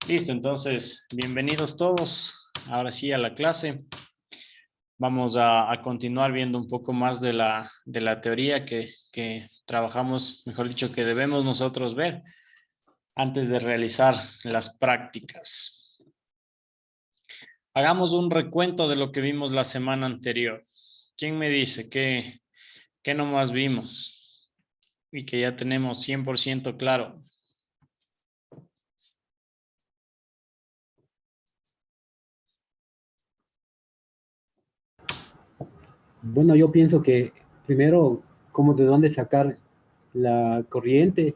Listo, entonces, bienvenidos todos. Ahora sí a la clase. Vamos a continuar viendo un poco más de la teoría que trabajamos, mejor dicho, que debemos nosotros ver antes de realizar las prácticas. Hagamos un recuento de lo que vimos la semana anterior. ¿Quién me dice qué nomás vimos y que ya tenemos 100% claro? Bueno, yo pienso que primero, cómo de dónde sacar la corriente,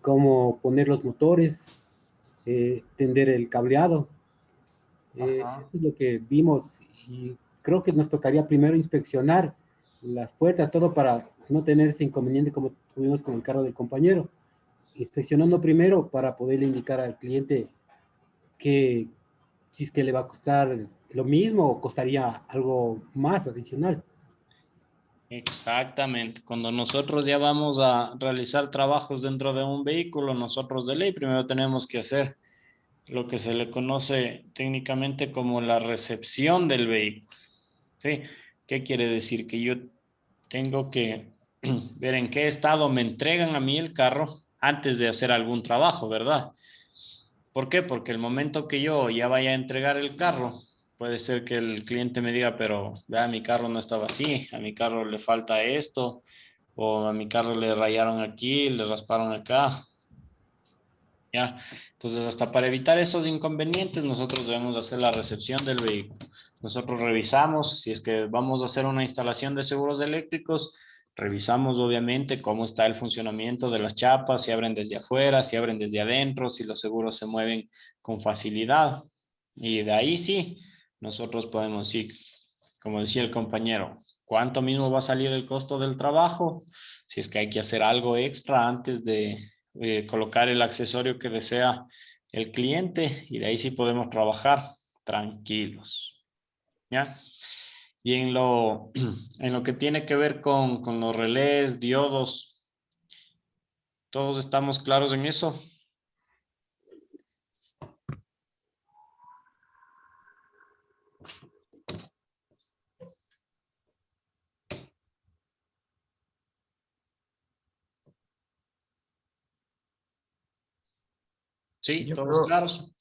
cómo poner los motores, tender el cableado. Ajá. Eso es lo que vimos y creo que nos tocaría primero inspeccionar las puertas, todo para no tener ese inconveniente como tuvimos con el carro del compañero. Inspeccionando primero para poder indicar al cliente que si es que le va a costar lo mismo o costaría algo más adicional. Exactamente. Cuando nosotros ya vamos a realizar trabajos dentro de un vehículo, nosotros de ley primero tenemos que hacer lo que se le conoce técnicamente como la recepción del vehículo. ¿Sí? ¿Qué quiere decir? Que yo tengo que ver en qué estado me entregan a mí el carro antes de hacer algún trabajo, ¿verdad? ¿Por qué? Porque el momento que yo ya vaya a entregar el carro, puede ser que el cliente me diga, pero vea, mi carro no estaba así, a mi carro le falta esto, o a mi carro le rayaron aquí, le rasparon acá, ¿ya? Entonces, hasta para evitar esos inconvenientes, nosotros debemos hacer la recepción del vehículo. Nosotros revisamos, si es que vamos a hacer una instalación de seguros eléctricos, revisamos obviamente cómo está el funcionamiento de las chapas, si abren desde afuera, si abren desde adentro, si los seguros se mueven con facilidad. Y de ahí sí, nosotros podemos decir, como decía el compañero, ¿cuánto mismo va a salir el costo del trabajo? Si es que hay que hacer algo extra antes de colocar el accesorio que desea el cliente y de ahí sí podemos trabajar tranquilos. ¿Ya? Y en lo que tiene que ver con los relés, diodos, ¿todos estamos claros en eso? ¿Sí? Yo ¿Todos creo, claros?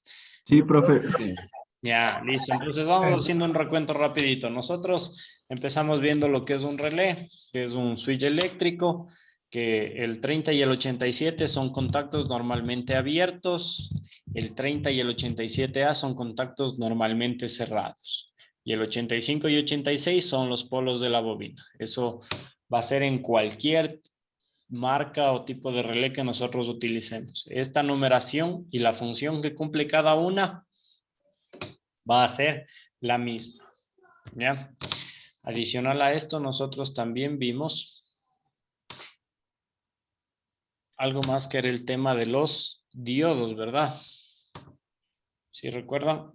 sí, profe, sí. Ya, listo. Entonces vamos haciendo un recuento rapidito. Nosotros empezamos viendo lo que es un relé, que es un switch eléctrico, que el 30 y el 87 son contactos normalmente abiertos, el 30 y el 87A son contactos normalmente cerrados, y el 85 y 86 son los polos de la bobina. Eso va a ser en cualquier marca o tipo de relé que nosotros utilicemos. Esta numeración y la función que cumple cada una va a ser la misma. ¿Ya? Adicional a esto, nosotros también vimos algo más que era el tema de los diodos, ¿verdad? ¿Sí recuerdan?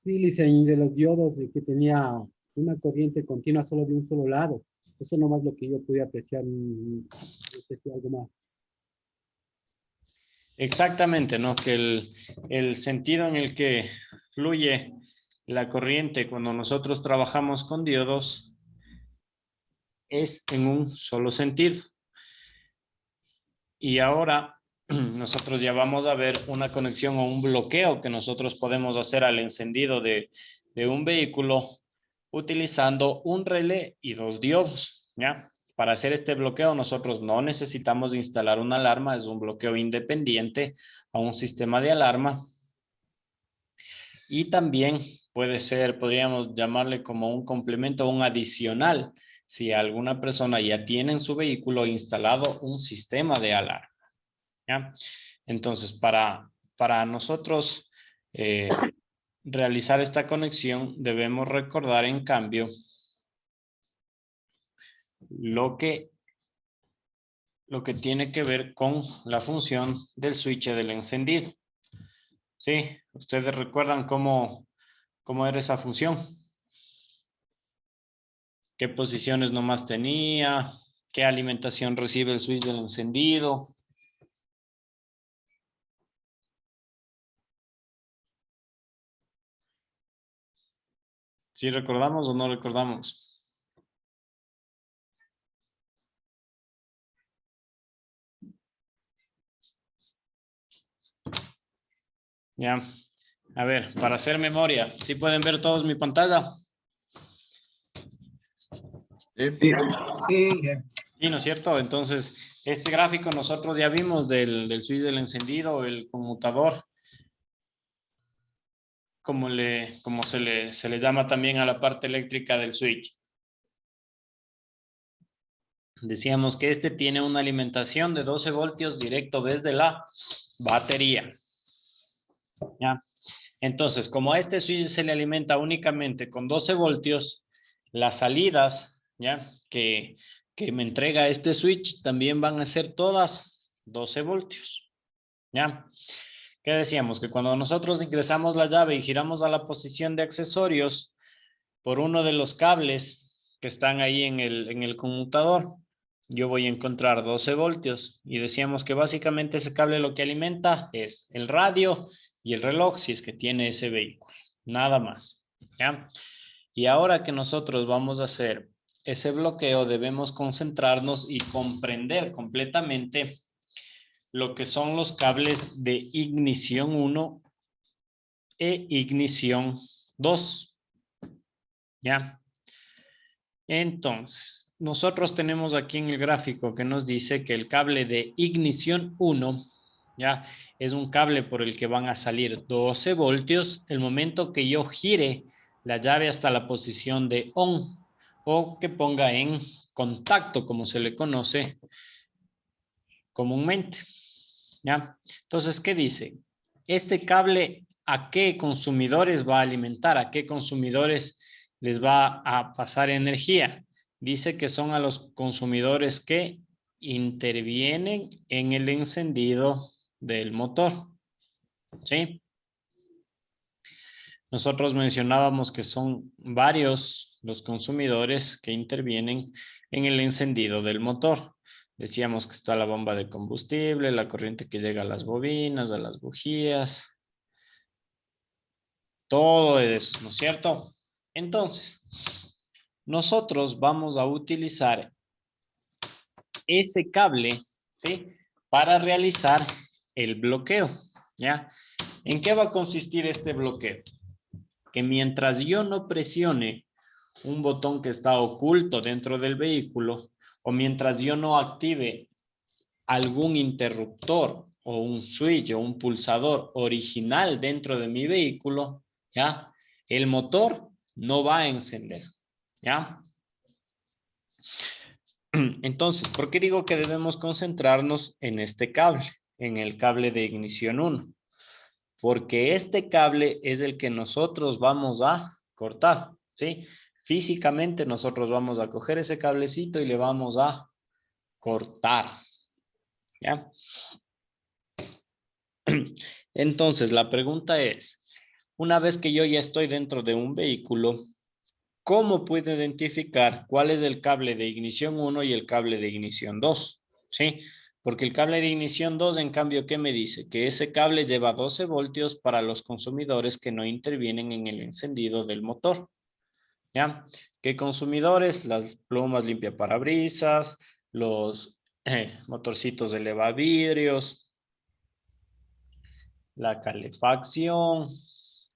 Sí, Licen, de los diodos que tenía una corriente continua solo de un solo lado. Eso nomás lo que yo pude apreciar, no sé si algo más. Exactamente, ¿no? Que el sentido en el que fluye la corriente cuando nosotros trabajamos con diodos es en un solo sentido. Y ahora nosotros ya vamos a ver una conexión o un bloqueo que nosotros podemos hacer al encendido de un vehículo utilizando un relé y dos diodos, ¿ya? Para hacer este bloqueo nosotros no necesitamos instalar una alarma, es un bloqueo independiente a un sistema de alarma y también puede ser, podríamos llamarle como un complemento, un adicional, si alguna persona ya tiene en su vehículo instalado un sistema de alarma. ¿Ya? Entonces, para nosotros realizar esta conexión, debemos recordar, en cambio, lo que, lo que tiene que ver con la función del switch del encendido. ¿Sí? ¿Ustedes recuerdan cómo era esa función? ¿Qué posiciones nomás tenía? ¿Qué alimentación recibe el switch del encendido? ¿Sí recordamos o no recordamos? Ya. A ver, para hacer memoria, ¿sí pueden ver todos mi pantalla? Sí. Sí, ¿no es cierto? Entonces, este gráfico nosotros ya vimos del switch del encendido, el conmutador, como se le llama también a la parte eléctrica del switch. Decíamos que este tiene una alimentación de 12 voltios directo desde la batería. ¿Ya? Entonces, como a este switch se le alimenta únicamente con 12 voltios, las salidas, ¿ya? Que me entrega este switch también van a ser todas 12 voltios. ¿Ya? ¿Qué decíamos? Que cuando nosotros ingresamos la llave y giramos a la posición de accesorios por uno de los cables que están ahí en el conmutador, yo voy a encontrar 12 voltios. Y decíamos que básicamente ese cable lo que alimenta es el radio y el reloj, si es que tiene ese vehículo. Nada más. ¿Ya? Y ahora que nosotros vamos a hacer ese bloqueo, debemos concentrarnos y comprender completamente lo que son los cables de ignición 1 e ignición 2. ¿Ya? Entonces, nosotros tenemos aquí en el gráfico que nos dice que el cable de ignición 1, ¿ya? Es un cable por el que van a salir 12 voltios el momento que yo gire la llave hasta la posición de on o que ponga en contacto, como se le conoce comúnmente. ¿Ya? Entonces, ¿qué dice? Este cable, ¿a qué consumidores va a alimentar? ¿A qué consumidores les va a pasar energía? Dice que son a los consumidores que intervienen en el encendido del motor. ¿Sí? Nosotros mencionábamos que son varios los consumidores que intervienen en el encendido del motor. Decíamos que está la bomba de combustible, la corriente que llega a las bobinas, a las bujías, todo eso, ¿no es cierto? Entonces, nosotros vamos a utilizar ese cable, ¿sí? Para realizar el bloqueo, ¿ya? ¿En qué va a consistir este bloqueo? Que mientras yo no presione un botón que está oculto dentro del vehículo o mientras yo no active algún interruptor o un switch o un pulsador original dentro de mi vehículo, ¿ya? El motor no va a encender, ¿ya? Entonces, ¿por qué digo que debemos concentrarnos en este cable, en el cable de ignición 1? Porque este cable es el que nosotros vamos a cortar, ¿sí? Físicamente nosotros vamos a coger ese cablecito y le vamos a cortar, ¿ya? Entonces, la pregunta es, una vez que yo ya estoy dentro de un vehículo, ¿cómo puedo identificar cuál es el cable de ignición 1 y el cable de ignición 2? ¿Sí? Porque el cable de ignición 2, en cambio, ¿qué me dice? Que ese cable lleva 12 voltios para los consumidores que no intervienen en el encendido del motor. ¿Ya? ¿Qué consumidores? Las plumas limpiaparabrisas, los motorcitos de levavidrios, la calefacción,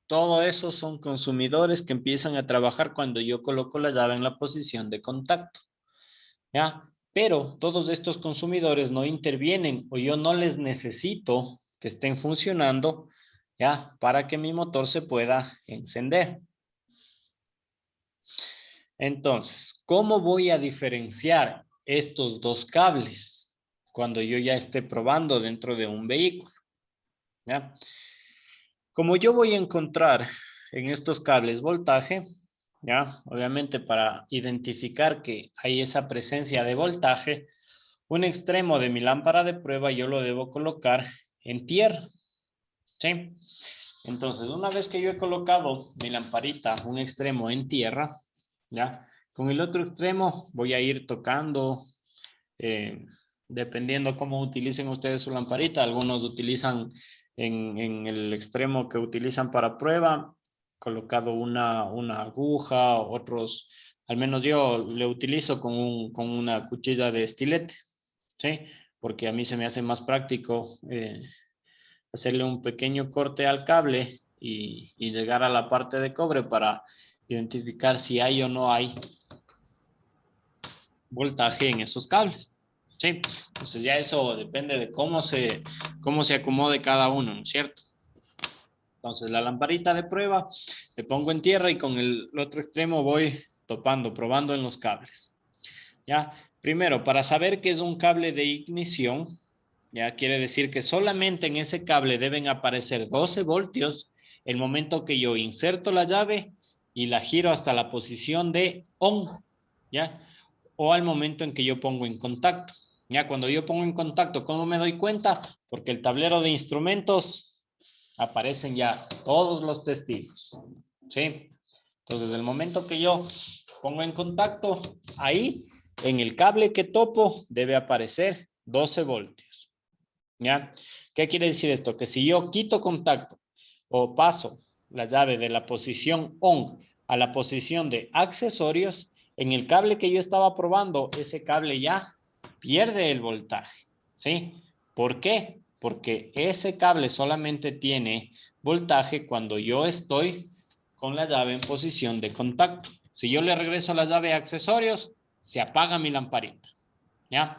todo eso son consumidores que empiezan a trabajar cuando yo coloco la llave en la posición de contacto, ¿ya? Pero todos estos consumidores no intervienen o yo no les necesito que estén funcionando, ¿ya? Para que mi motor se pueda encender. Entonces, ¿cómo voy a diferenciar estos dos cables cuando yo ya esté probando dentro de un vehículo? ¿Ya? Como yo voy a encontrar en estos cables voltaje, ¿ya? Obviamente para identificar que hay esa presencia de voltaje, un extremo de mi lámpara de prueba yo lo debo colocar en tierra, ¿sí? Entonces, una vez que yo he colocado mi lamparita, un extremo en tierra, ¿ya? Con el otro extremo voy a ir tocando dependiendo cómo utilicen ustedes su lamparita. Algunos utilizan en el extremo que utilizan para prueba, colocado una aguja, otros, al menos yo le utilizo con una cuchilla de estilete, ¿sí? Porque a mí se me hace más práctico hacerle un pequeño corte al cable y llegar a la parte de cobre para identificar si hay o no hay voltaje en esos cables. Sí, entonces ya eso depende de cómo se acomode cada uno, ¿no es cierto? Entonces la lamparita de prueba le pongo en tierra y con el otro extremo voy topando, probando en los cables. Ya, primero, para saber qué es un cable de ignición, ya quiere decir que solamente en ese cable deben aparecer 12 voltios el momento que yo inserto la llave y la giro hasta la posición de on, ¿ya? O al momento en que yo pongo en contacto. Ya, cuando yo pongo en contacto, ¿cómo me doy cuenta? Porque el tablero de instrumentos aparecen ya todos los testigos, ¿sí? Entonces, el momento que yo pongo en contacto, ahí en el cable que topo debe aparecer 12 voltios. ¿Ya? ¿Qué quiere decir esto? Que si yo quito contacto o paso la llave de la posición on a la posición de accesorios, en el cable que yo estaba probando, ese cable ya pierde el voltaje. ¿Sí? ¿Por qué? Porque ese cable solamente tiene voltaje cuando yo estoy con la llave en posición de contacto. Si yo le regreso la llave a accesorios, se apaga mi lamparita. ¿Ya?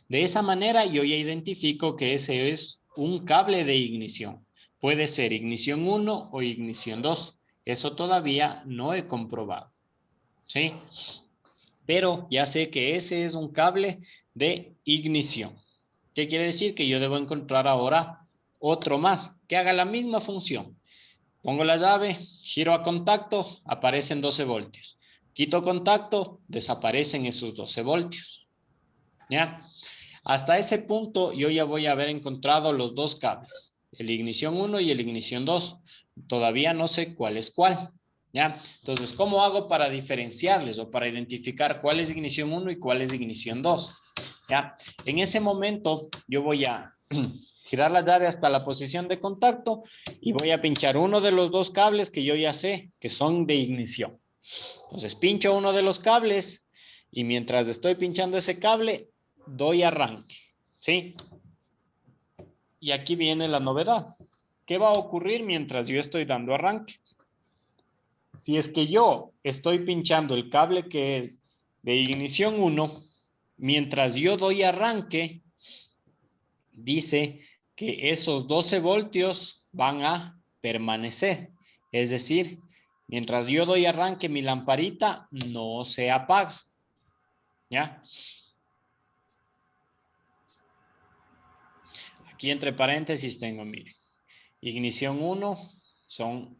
De esa manera yo ya identifico que ese es un cable de ignición. Puede ser ignición 1 o ignición 2. Eso todavía no he comprobado. ¿Sí? Pero ya sé que ese es un cable de ignición. ¿Qué quiere decir? Que yo debo encontrar ahora otro más que haga la misma función. Pongo la llave, giro a contacto, aparecen 12 voltios. Quito contacto, desaparecen esos 12 voltios. ¿Ya? Hasta ese punto yo ya voy a haber encontrado los dos cables, el ignición 1 y el ignición 2. Todavía no sé cuál es cuál. ¿Ya? Entonces, ¿cómo hago para diferenciarles o para identificar cuál es ignición 1 y cuál es ignición 2? ¿Ya? En ese momento yo voy a girar la llave hasta la posición de contacto y voy a pinchar uno de los dos cables que yo ya sé que son de ignición. Entonces pincho uno de los cables y mientras estoy pinchando ese cable, doy arranque, ¿sí? Y aquí viene la novedad. ¿Qué va a ocurrir mientras yo estoy dando arranque? Si es que yo estoy pinchando el cable que es de ignición 1, mientras yo doy arranque, dice que esos 12 voltios van a permanecer. Es decir, mientras yo doy arranque, mi lamparita no se apaga. ¿Ya? Aquí entre paréntesis tengo, miren, ignición 1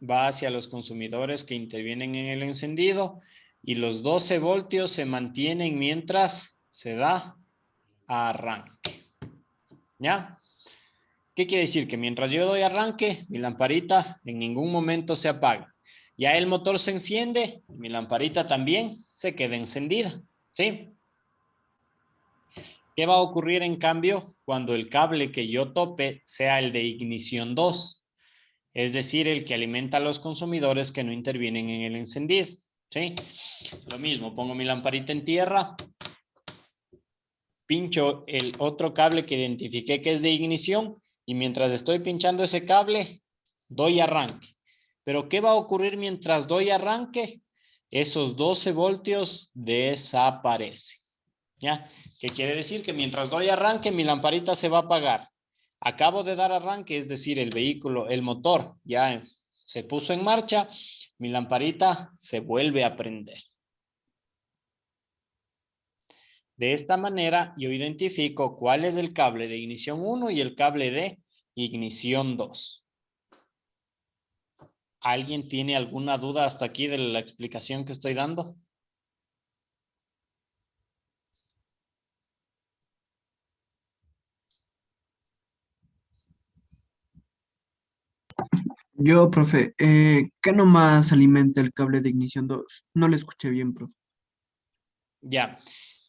va hacia los consumidores que intervienen en el encendido y los 12 voltios se mantienen mientras se da arranque. ¿Ya? ¿Qué quiere decir? Que mientras yo doy arranque, mi lamparita en ningún momento se apaga. Ya el motor se enciende, mi lamparita también se queda encendida. ¿Sí? ¿Qué va a ocurrir en cambio cuando el cable que yo tope sea el de ignición 2? Es decir, el que alimenta a los consumidores que no intervienen en el encendido. ¿Sí? Lo mismo, pongo mi lamparita en tierra, pincho el otro cable que identifiqué que es de ignición y mientras estoy pinchando ese cable, doy arranque. Pero ¿qué va a ocurrir mientras doy arranque? Esos 12 voltios desaparecen. ¿Ya? ¿Qué quiere decir? Que mientras doy arranque, mi lamparita se va a apagar. Acabo de dar arranque, es decir, el vehículo, el motor ya se puso en marcha, mi lamparita se vuelve a prender. De esta manera, yo identifico cuál es el cable de ignición 1 y el cable de ignición 2. ¿Alguien tiene alguna duda hasta aquí de la explicación que estoy dando? Yo, profe, ¿qué nomás alimenta el cable de ignición 2? No le escuché bien, profe. Ya.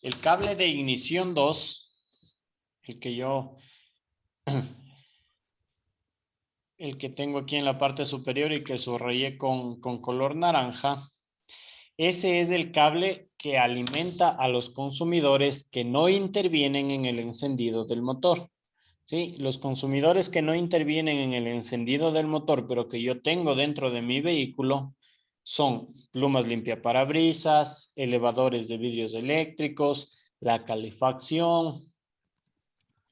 el cable de ignición 2, el que tengo aquí en la parte superior y que subrayé con color naranja, ese es el cable que alimenta a los consumidores que no intervienen en el encendido del motor. ¿Sí? Los consumidores que no intervienen en el encendido del motor, pero que yo tengo dentro de mi vehículo, son plumas limpiaparabrisas, elevadores de vidrios eléctricos, la calefacción.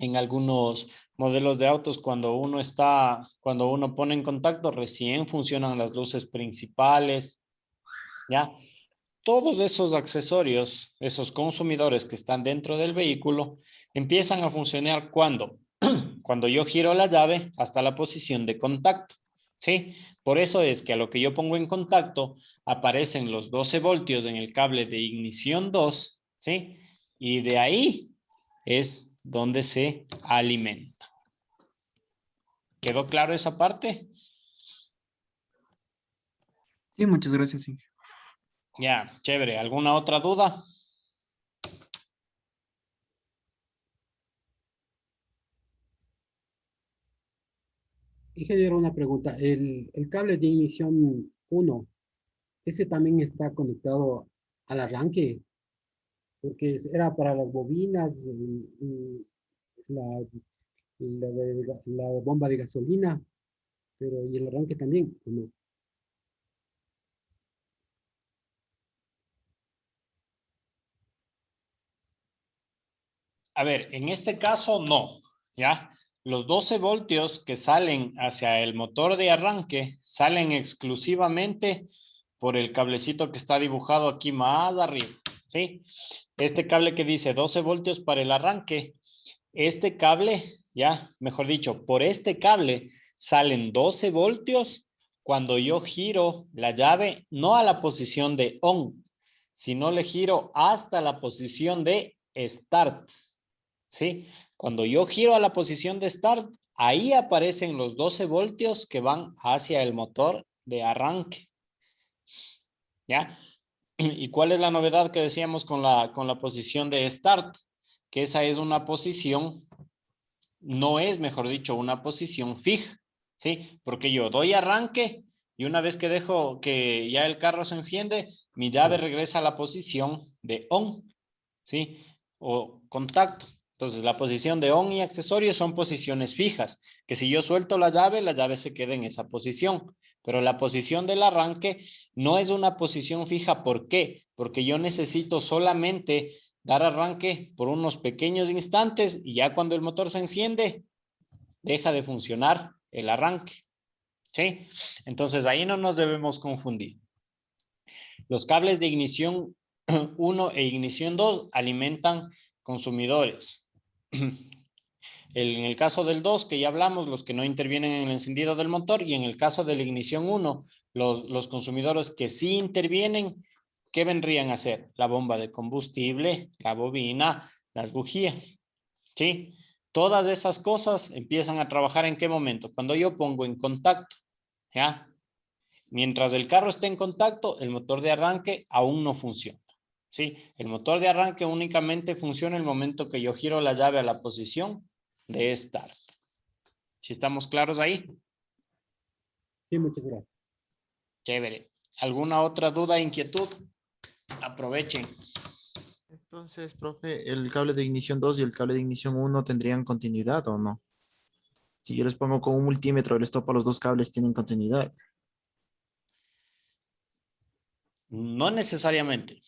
En algunos modelos de autos, cuando uno pone en contacto, recién funcionan las luces principales, ¿ya? Todos esos accesorios, esos consumidores que están dentro del vehículo, empiezan a funcionar cuando yo giro la llave hasta la posición de contacto, ¿sí? Por eso es que a lo que yo pongo en contacto aparecen los 12 voltios en el cable de ignición 2, ¿sí? Y de ahí es donde se alimenta. ¿Quedó claro esa parte? Sí, muchas gracias, Inge. Ya, chévere. ¿Alguna otra duda? Ingeniero, una pregunta. El cable de ignición 1, ¿ese también está conectado al arranque? Porque era para las bobinas, la, la bomba de gasolina, pero ¿y el arranque también? ¿O no? A ver, en este caso no, ¿ya? Los 12 voltios que salen hacia el motor de arranque salen exclusivamente por el cablecito que está dibujado aquí más arriba, ¿sí? Este cable que dice 12 voltios para el arranque, este cable, ya, mejor dicho, por este cable salen 12 voltios cuando yo giro la llave no a la posición de on, sino le giro hasta la posición de start. ¿Sí? Cuando yo giro a la posición de start, ahí aparecen los 12 voltios que van hacia el motor de arranque. ¿Ya? ¿Y cuál es la novedad que decíamos con la posición de start? Que esa es una posición, no es, mejor dicho, una posición fija. ¿Sí? Porque yo doy arranque y una vez que dejo que ya el carro se enciende, mi llave Sí. regresa a la posición de on. ¿Sí? O contacto. Entonces, la posición de on y accesorios son posiciones fijas, que si yo suelto la llave se queda en esa posición. Pero la posición del arranque no es una posición fija. ¿Por qué? Porque yo necesito solamente dar arranque por unos pequeños instantes y ya cuando el motor se enciende, deja de funcionar el arranque. ¿Sí? Entonces, ahí no nos debemos confundir. Los cables de ignición 1 e ignición 2 alimentan consumidores. En el caso del 2, que ya hablamos, los que no intervienen en el encendido del motor, y en el caso de la ignición 1, los consumidores que sí intervienen, ¿qué vendrían a ser? La bomba de combustible, la bobina, las bujías. ¿Sí? Todas esas cosas empiezan a trabajar ¿en qué momento? Cuando yo pongo en contacto, ¿ya? Mientras el carro esté en contacto, el motor de arranque aún no funciona. ¿Sí? El motor de arranque únicamente funciona el momento que yo giro la llave a la posición de start. ¿Sí estamos claros ahí? Sí, muchas gracias. Chévere. ¿Alguna otra duda, inquietud? Aprovechen. Entonces, profe, ¿el cable de ignición 2 y el cable de ignición 1 tendrían continuidad o no? Si yo les pongo con un multímetro, les topo los dos cables, ¿tienen continuidad? No necesariamente.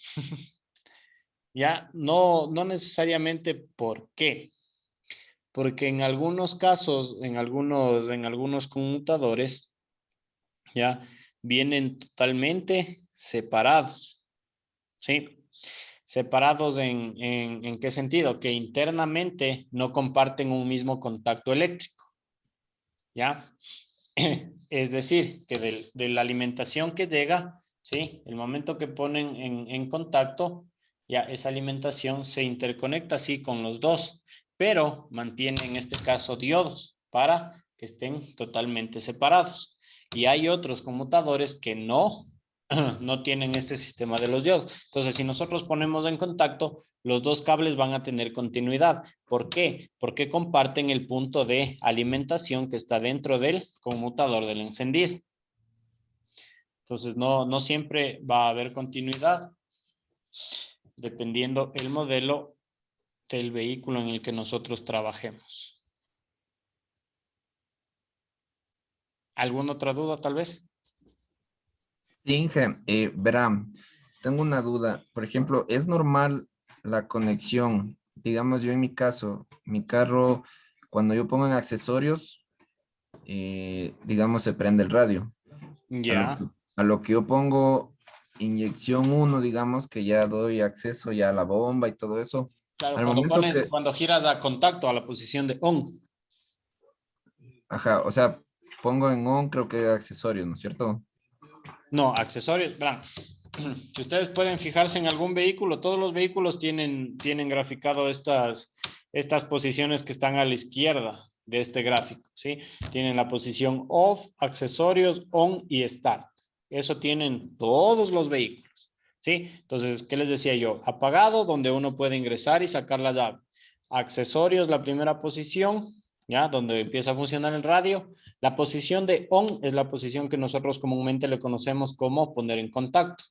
Ya, no necesariamente. ¿Por qué? Porque en algunos casos, en algunos conmutadores, ya vienen totalmente separados, ¿sí? Separados ¿en qué sentido? Que internamente no comparten un mismo contacto eléctrico, ¿ya? Es decir, que de la alimentación que llega, ¿sí? El momento que ponen en contacto, ya esa alimentación se interconecta así con los dos, pero mantiene en este caso diodos para que estén totalmente separados. Y hay otros conmutadores que no no tienen este sistema de los diodos. Entonces, si nosotros ponemos en contacto, los dos cables van a tener continuidad. ¿Por qué? Porque comparten el punto de alimentación que está dentro del conmutador del encendido. Entonces, no siempre va a haber continuidad, dependiendo el modelo del vehículo en el que nosotros trabajemos. ¿Alguna otra duda, tal vez? Sí, Inge, verá, tengo una duda. Por ejemplo, ¿es normal la conexión? Digamos, yo en mi caso, mi carro, cuando yo pongo en accesorios, digamos, se prende el radio. A lo, Ya. a lo que yo pongo inyección uno, digamos, que ya doy acceso ya a la bomba y todo eso. Claro, Al momento que, cuando giras a contacto a la posición de on. ajá, o sea, pongo en on, creo que accesorios, ¿no es cierto? No, accesorios. Verán, si ustedes pueden fijarse en algún vehículo, todos los vehículos tienen graficado estas posiciones que están a la izquierda de este gráfico, ¿sí? Tienen la posición off, accesorios, on y start. Eso tienen todos los vehículos, ¿sí? Entonces, ¿qué les decía yo? Apagado, donde uno puede ingresar y sacar la llave. Accesorios, la primera posición, ¿ya? Donde empieza a funcionar el radio. La posición de on es la posición que nosotros comúnmente le conocemos como poner en contacto,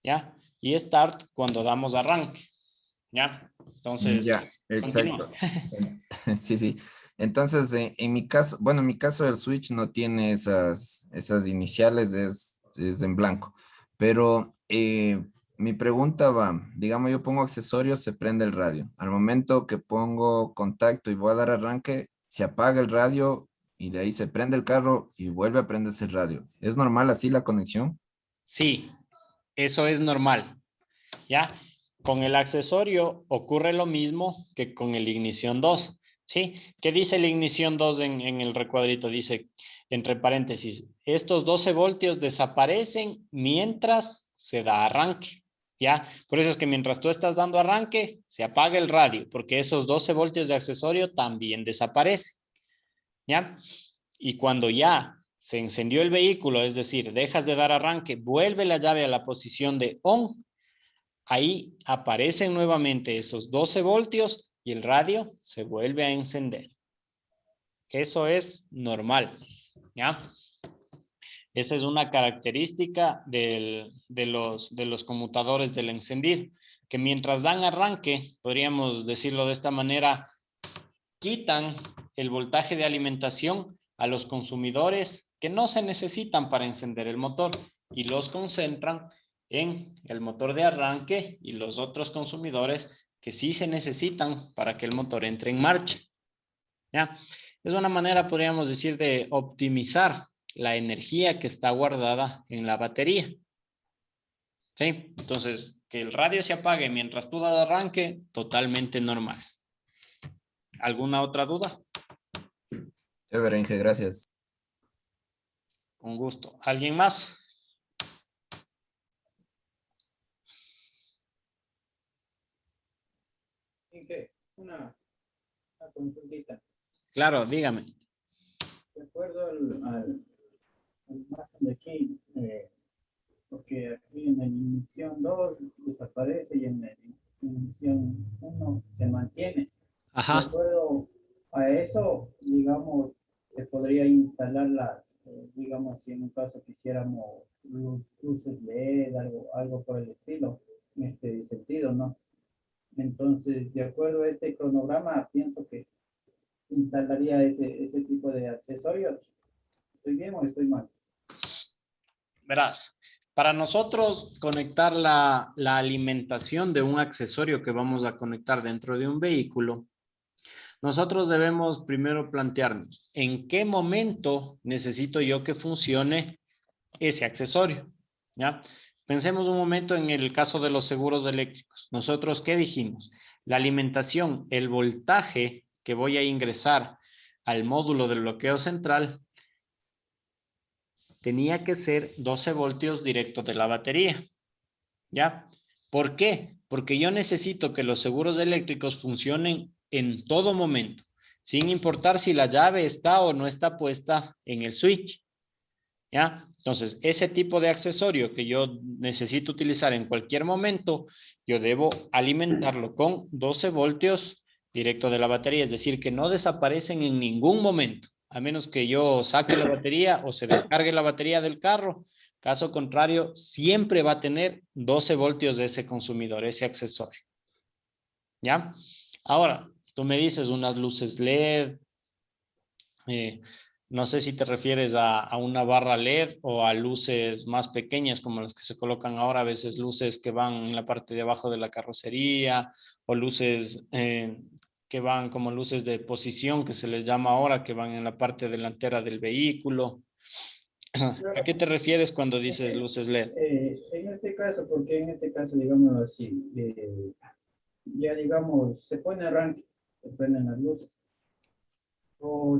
¿ya? Y start cuando damos arranque, ¿ya? Entonces, Ya, continúa. exacto. Sí, sí. Entonces, en mi caso, bueno, en mi caso el switch no tiene esas iniciales, es en blanco. Pero mi pregunta va, digamos, yo pongo accesorios, se prende el radio. Al momento que pongo contacto y voy a dar arranque, se apaga el radio y de ahí se prende el carro y vuelve a prenderse el radio. ¿Es normal así la conexión? Sí, eso es normal, ¿ya? Con el accesorio ocurre lo mismo que con el ignición 2, ¿sí? ¿Qué dice el ignición 2 en el recuadrito? Dice, entre paréntesis, estos 12 voltios desaparecen mientras se da arranque, ¿ya? Por eso es que mientras tú estás dando arranque, se apaga el radio, porque esos 12 voltios de accesorio también desaparecen, ¿ya? Y cuando ya se encendió el vehículo, es decir, dejas de dar arranque, vuelve la llave a la posición de on, ahí aparecen nuevamente esos 12 voltios y el radio se vuelve a encender. Eso es normal, ¿ya? Esa es una característica de los conmutadores del encendido, que mientras dan arranque, podríamos decirlo de esta manera, quitan el voltaje de alimentación a los consumidores que no se necesitan para encender el motor y los concentran en el motor de arranque y los otros consumidores que sí se necesitan para que el motor entre en marcha. ¿Ya? Es una manera, podríamos decir, de optimizar la energía que está guardada en la batería. ¿Sí? Entonces, que el radio se apague mientras tú das arranque, totalmente normal. ¿Alguna otra duda? Chévere, Inge, gracias. Con gusto. ¿Alguien más? Una consultita. Claro, dígame. De acuerdo al margen de aquí, porque aquí en la ignición 2 desaparece y en la ignición 1 se mantiene. De Ajá. acuerdo a eso, digamos, se podría instalar digamos, si en un caso quisiéramos luces LED, algo por el estilo, en este sentido, ¿no? Entonces, de acuerdo a este cronograma, pienso que instalaría ese tipo de accesorios. ¿Estoy bien o estoy mal? Verás, para nosotros conectar la alimentación de un accesorio que vamos a conectar dentro de un vehículo, nosotros debemos primero plantearnos en qué momento necesito yo que funcione ese accesorio, ¿ya? Pensemos un momento en el caso de los seguros eléctricos. Nosotros, ¿qué dijimos? La alimentación, el voltaje que voy a ingresar al módulo del bloqueo central tenía que ser 12 voltios directo de la batería, ¿ya? ¿Por qué? Porque yo necesito que los seguros eléctricos funcionen en todo momento, sin importar si la llave está o no está puesta en el switch, ¿Ya? Entonces, ese tipo de accesorio que yo necesito utilizar en cualquier momento, yo debo alimentarlo con 12 voltios directo de la batería, es decir, que no desaparecen en ningún momento, a menos que yo saque la batería o se descargue la batería del carro. Caso contrario, siempre va a tener 12 voltios de ese consumidor, ese accesorio. ¿Ya? Ahora, tú me dices unas luces LED, no sé si te refieres a una barra LED o a luces más pequeñas como las que se colocan ahora, a veces luces que van en la parte de abajo de la carrocería o luces que van como luces de posición que se les llama ahora, que van en la parte delantera del vehículo. ¿A qué te refieres cuando dices luces LED? En este caso, porque en este caso, digamos así, ya digamos, se pone arranque, se prenden las luces, o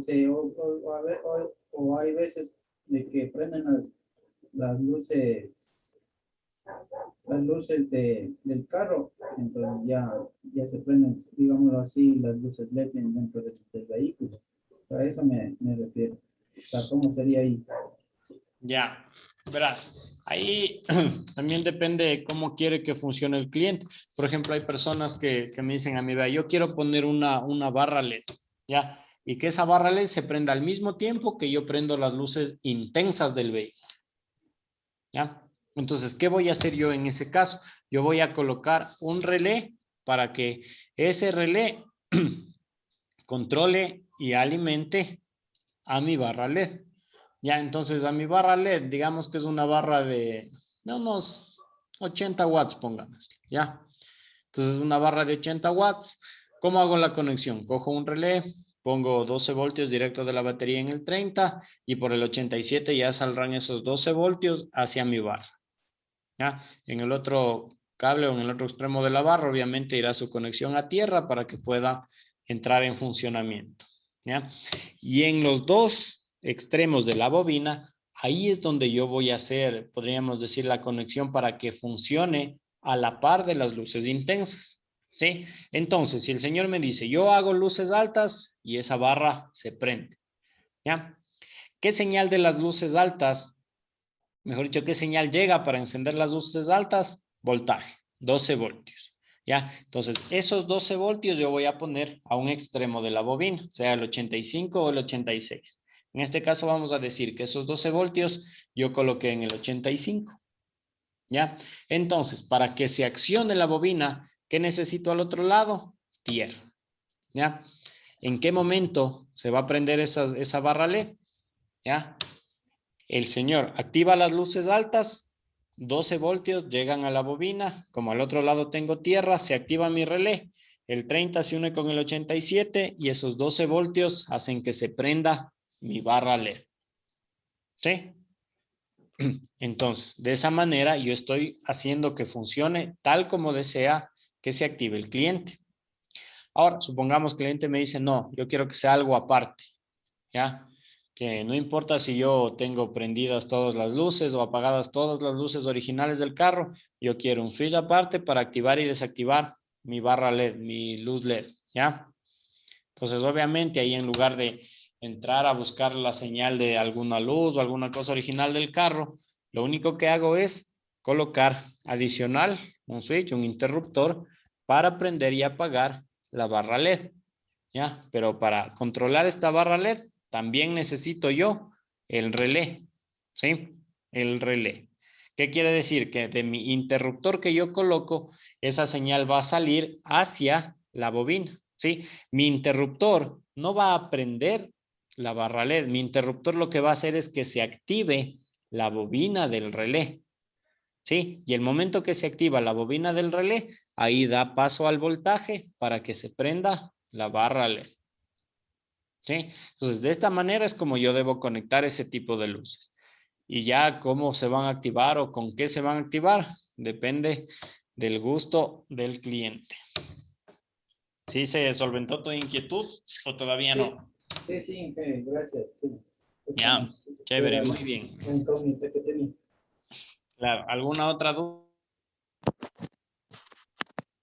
hay veces de que prenden las luces, del carro, entonces ya se prenden, digamos así, las luces LED dentro del vehículo. A eso me refiero. O sea, ¿cómo sería ahí? Ya, verás, ahí también depende de cómo quiere que funcione el cliente. Por ejemplo, hay personas que me dicen a mí, vea, yo quiero poner una barra LED, ¿ya? Y que esa barra LED se prenda al mismo tiempo que yo prendo las luces intensas del vehículo, ¿ya? Entonces, ¿qué voy a hacer yo en ese caso? Yo voy a colocar un relé para que ese relé controle y alimente a mi barra LED. Ya, entonces a mi barra LED, digamos que es una barra de unos 80 watts, pongamos, ¿ya? Entonces una barra de 80 watts. ¿Cómo hago la conexión? Cojo un relé, pongo 12 voltios directo de la batería en el 30 y por el 87 ya saldrán esos 12 voltios hacia mi barra, ¿ya? En el otro cable o en el otro extremo de la barra, obviamente irá su conexión a tierra para que pueda entrar en funcionamiento, ¿ya? Y en los dos extremos de la bobina, ahí es donde yo voy a hacer, podríamos decir, la conexión para que funcione a la par de las luces intensas, ¿sí? Entonces, si el señor me dice, yo hago luces altas y esa barra se prende, ¿ya? ¿Qué señal de las luces altas? Mejor dicho, ¿qué señal llega para encender las luces altas? Voltaje, 12 voltios. ¿Ya? Entonces, esos 12 voltios yo voy a poner a un extremo de la bobina, sea el 85 o el 86. En este caso vamos a decir que esos 12 voltios yo coloqué en el 85. ¿Ya? Entonces, para que se accione la bobina, ¿qué necesito al otro lado? Tierra. ¿Ya? ¿En qué momento se va a prender esa barra LED? ¿Ya? El señor activa las luces altas, 12 voltios llegan a la bobina, como al otro lado tengo tierra, se activa mi relé, el 30 se une con el 87 y esos 12 voltios hacen que se prenda mi barra LED. ¿Sí? Entonces, de esa manera yo estoy haciendo que funcione tal como desea que se active el cliente. Ahora, supongamos que el cliente me dice, no, yo quiero que sea algo aparte, ¿ya? Que no importa si yo tengo prendidas todas las luces o apagadas todas las luces originales del carro, yo quiero un switch aparte para activar y desactivar mi barra LED, mi luz LED, ¿ya? Entonces, obviamente, ahí en lugar de entrar a buscar la señal de alguna luz o alguna cosa original del carro, lo único que hago es colocar adicional un switch, un interruptor, para prender y apagar la barra LED, ¿ya? Pero para controlar esta barra LED, también necesito yo el relé, ¿sí? El relé. ¿Qué quiere decir? Que de mi interruptor que yo coloco, esa señal va a salir hacia la bobina, ¿sí? Mi interruptor no va a prender la barra LED. Mi interruptor lo que va a hacer es que se active la bobina del relé, ¿sí? Y el momento que se activa la bobina del relé, ahí da paso al voltaje para que se prenda la barra LED, ¿sí? Entonces, de esta manera es como yo debo conectar ese tipo de luces. Y ya cómo se van a activar o con qué se van a activar, depende del gusto del cliente. ¿Sí se solventó tu inquietud o todavía no? Sí, gracias. Sí. Ya, chévere, Era muy bien. la incógnita que tenía. Claro, ¿alguna otra duda?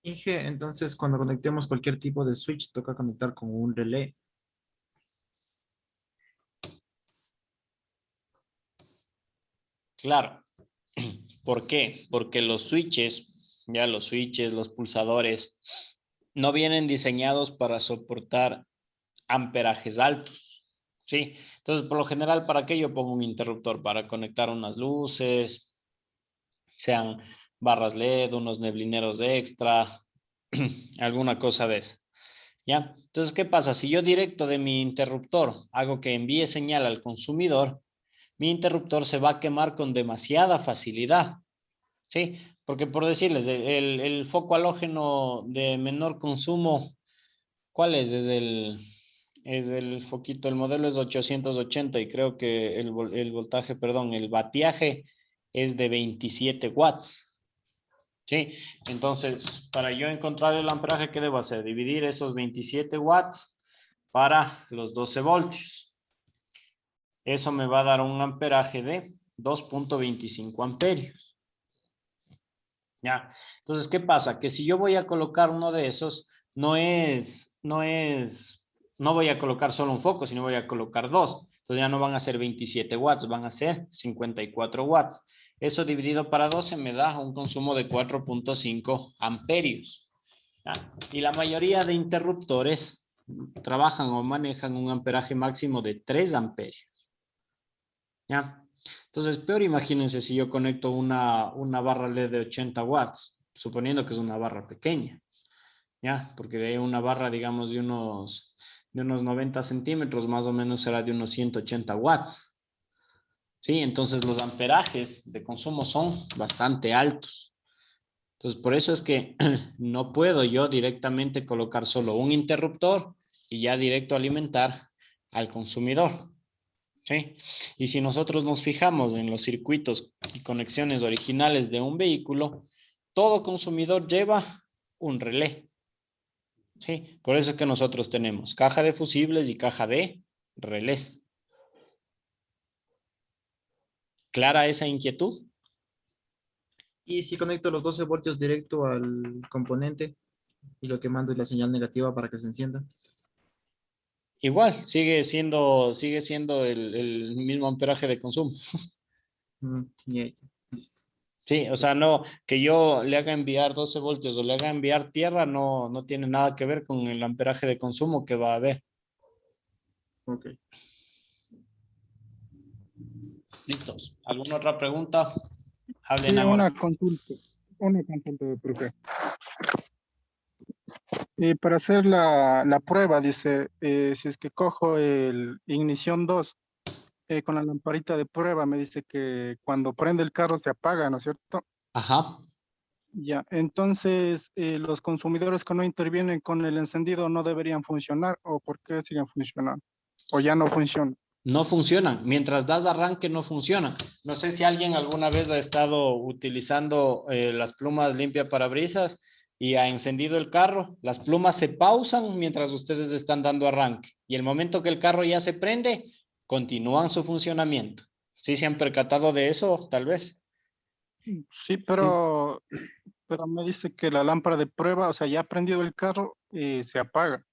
Inge, entonces cuando conectemos cualquier tipo de switch, toca conectar con un relé. Claro. ¿Por qué? Porque los switches, los pulsadores, no vienen diseñados para soportar amperajes altos, ¿sí? Entonces, por lo general, ¿para qué yo pongo un interruptor? Para conectar unas luces, sean barras LED, unos neblineros extra, alguna cosa de esa, ¿ya? Entonces, ¿qué pasa? Si yo directo de mi interruptor hago que envíe señal al consumidor, mi interruptor se va a quemar con demasiada facilidad, ¿sí? Porque por decirles, el foco halógeno de menor consumo, ¿cuál es? Es el foquito, el modelo es 880 y creo que el voltaje, perdón, el batiaje es de 27 watts, ¿sí? Entonces, para yo encontrar el amperaje, ¿qué debo hacer? Dividir esos 27 watts para los 12 voltios. Eso me va a dar un amperaje de 2.25 amperios. ¿Ya? Entonces, ¿qué pasa? Que si yo voy a colocar uno de esos, no voy a colocar solo un foco, sino voy a colocar dos. Entonces ya no van a ser 27 watts, van a ser 54 watts. Eso dividido para 12 me da un consumo de 4.5 amperios. ¿Ya? Y la mayoría de interruptores trabajan o manejan un amperaje máximo de 3 amperios. ¿Ya? Entonces, peor imagínense si yo conecto una barra LED de 80 watts, suponiendo que es una barra pequeña, ¿ya? Porque de una barra, digamos, de unos 90 centímetros, más o menos será de unos 180 watts, ¿sí? Entonces, los amperajes de consumo son bastante altos. Entonces, por eso es que no puedo yo directamente colocar solo un interruptor y ya directo alimentar al consumidor. ¿Sí? Y si nosotros nos fijamos en los circuitos y conexiones originales de un vehículo, todo consumidor lleva un relé. ¿Sí? Por eso es que nosotros tenemos caja de fusibles y caja de relés. ¿Clara esa inquietud? Y si conecto los 12 voltios directo al componente y lo que mando es la señal negativa para que se encienda. Igual, sigue siendo el mismo amperaje de consumo. Ya, ya, listo. Sí, o sea, no, que yo le haga enviar 12 voltios o le haga enviar tierra, no tiene nada que ver con el amperaje de consumo que va a haber. Ok. ¿Listos? ¿Alguna otra pregunta? Hablen Sí, ahora. una consulta, profe. Para hacer la prueba, dice, si es que cojo el ignición 2 con la lamparita de prueba, me dice que cuando prende el carro se apaga, ¿no es cierto? Ajá. Ya, entonces los consumidores que no intervienen con el encendido no deberían funcionar, ¿o por qué siguen funcionando? ¿O ya no funcionan? No funcionan. Mientras das arranque, no funcionan. No sé si alguien alguna vez ha estado utilizando las plumas limpia parabrisas y ha encendido el carro. Las plumas se pausan mientras ustedes están dando arranque. Y el momento que el carro ya se prende, continúan su funcionamiento. ¿Sí se han percatado de eso, tal vez? Sí, Sí. pero me dice que la lámpara de prueba, o sea, ya ha prendido el carro y se apaga.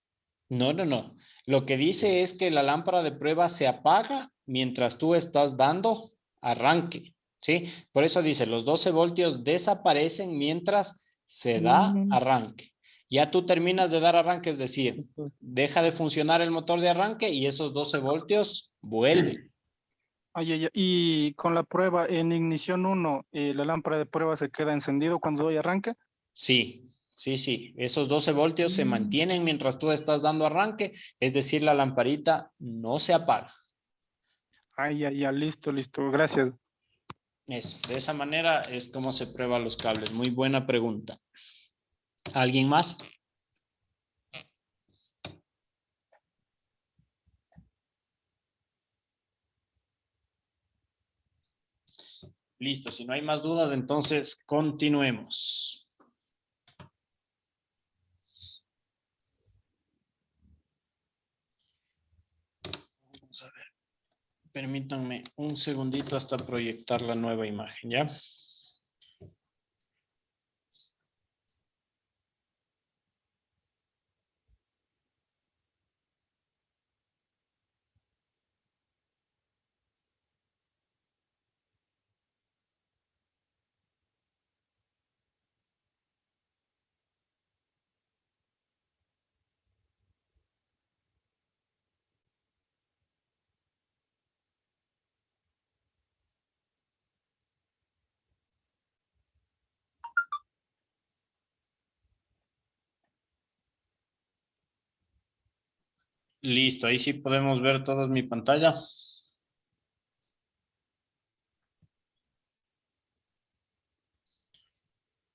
No, no, no. Lo que dice es que la lámpara de prueba se apaga mientras tú estás dando arranque, ¿sí? Por eso dice, los 12 voltios desaparecen mientras se da Mm, arranque. Ya tú terminas de dar arranque, es decir, entonces, deja de funcionar el motor de arranque y esos 12 voltios vuelven. ay, ay, ay. Y con la prueba en ignición 1, la lámpara de prueba se queda encendido cuando doy arranque. Sí, sí, sí. Esos 12 voltios se Mm, mantienen mientras tú estás dando arranque, es decir, la lamparita no se apaga. ay, ay, ya, listo, listo, gracias. Eso, de esa manera es como se prueban los cables. Muy buena pregunta. ¿Alguien más? Listo, si no hay más dudas, entonces continuemos. Vamos a ver. Permítanme un segundito hasta proyectar la nueva imagen, ¿ya? Listo, ahí sí podemos ver todos mi pantalla.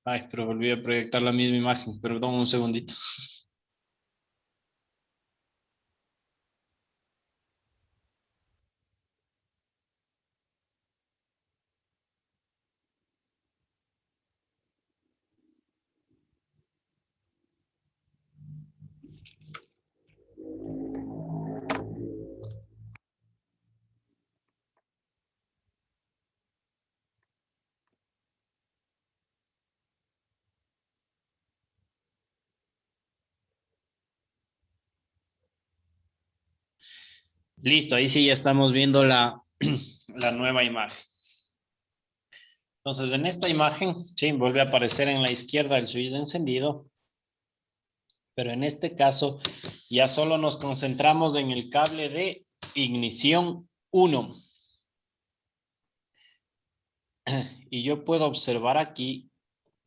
Ay, pero volví a proyectar la misma imagen. Perdón, un segundito. Listo, ahí sí ya estamos viendo la nueva imagen. Entonces, en esta imagen, sí, vuelve a aparecer en la izquierda el switch de encendido. Pero en este caso, ya solo nos concentramos en el cable de ignición 1. Y yo puedo observar aquí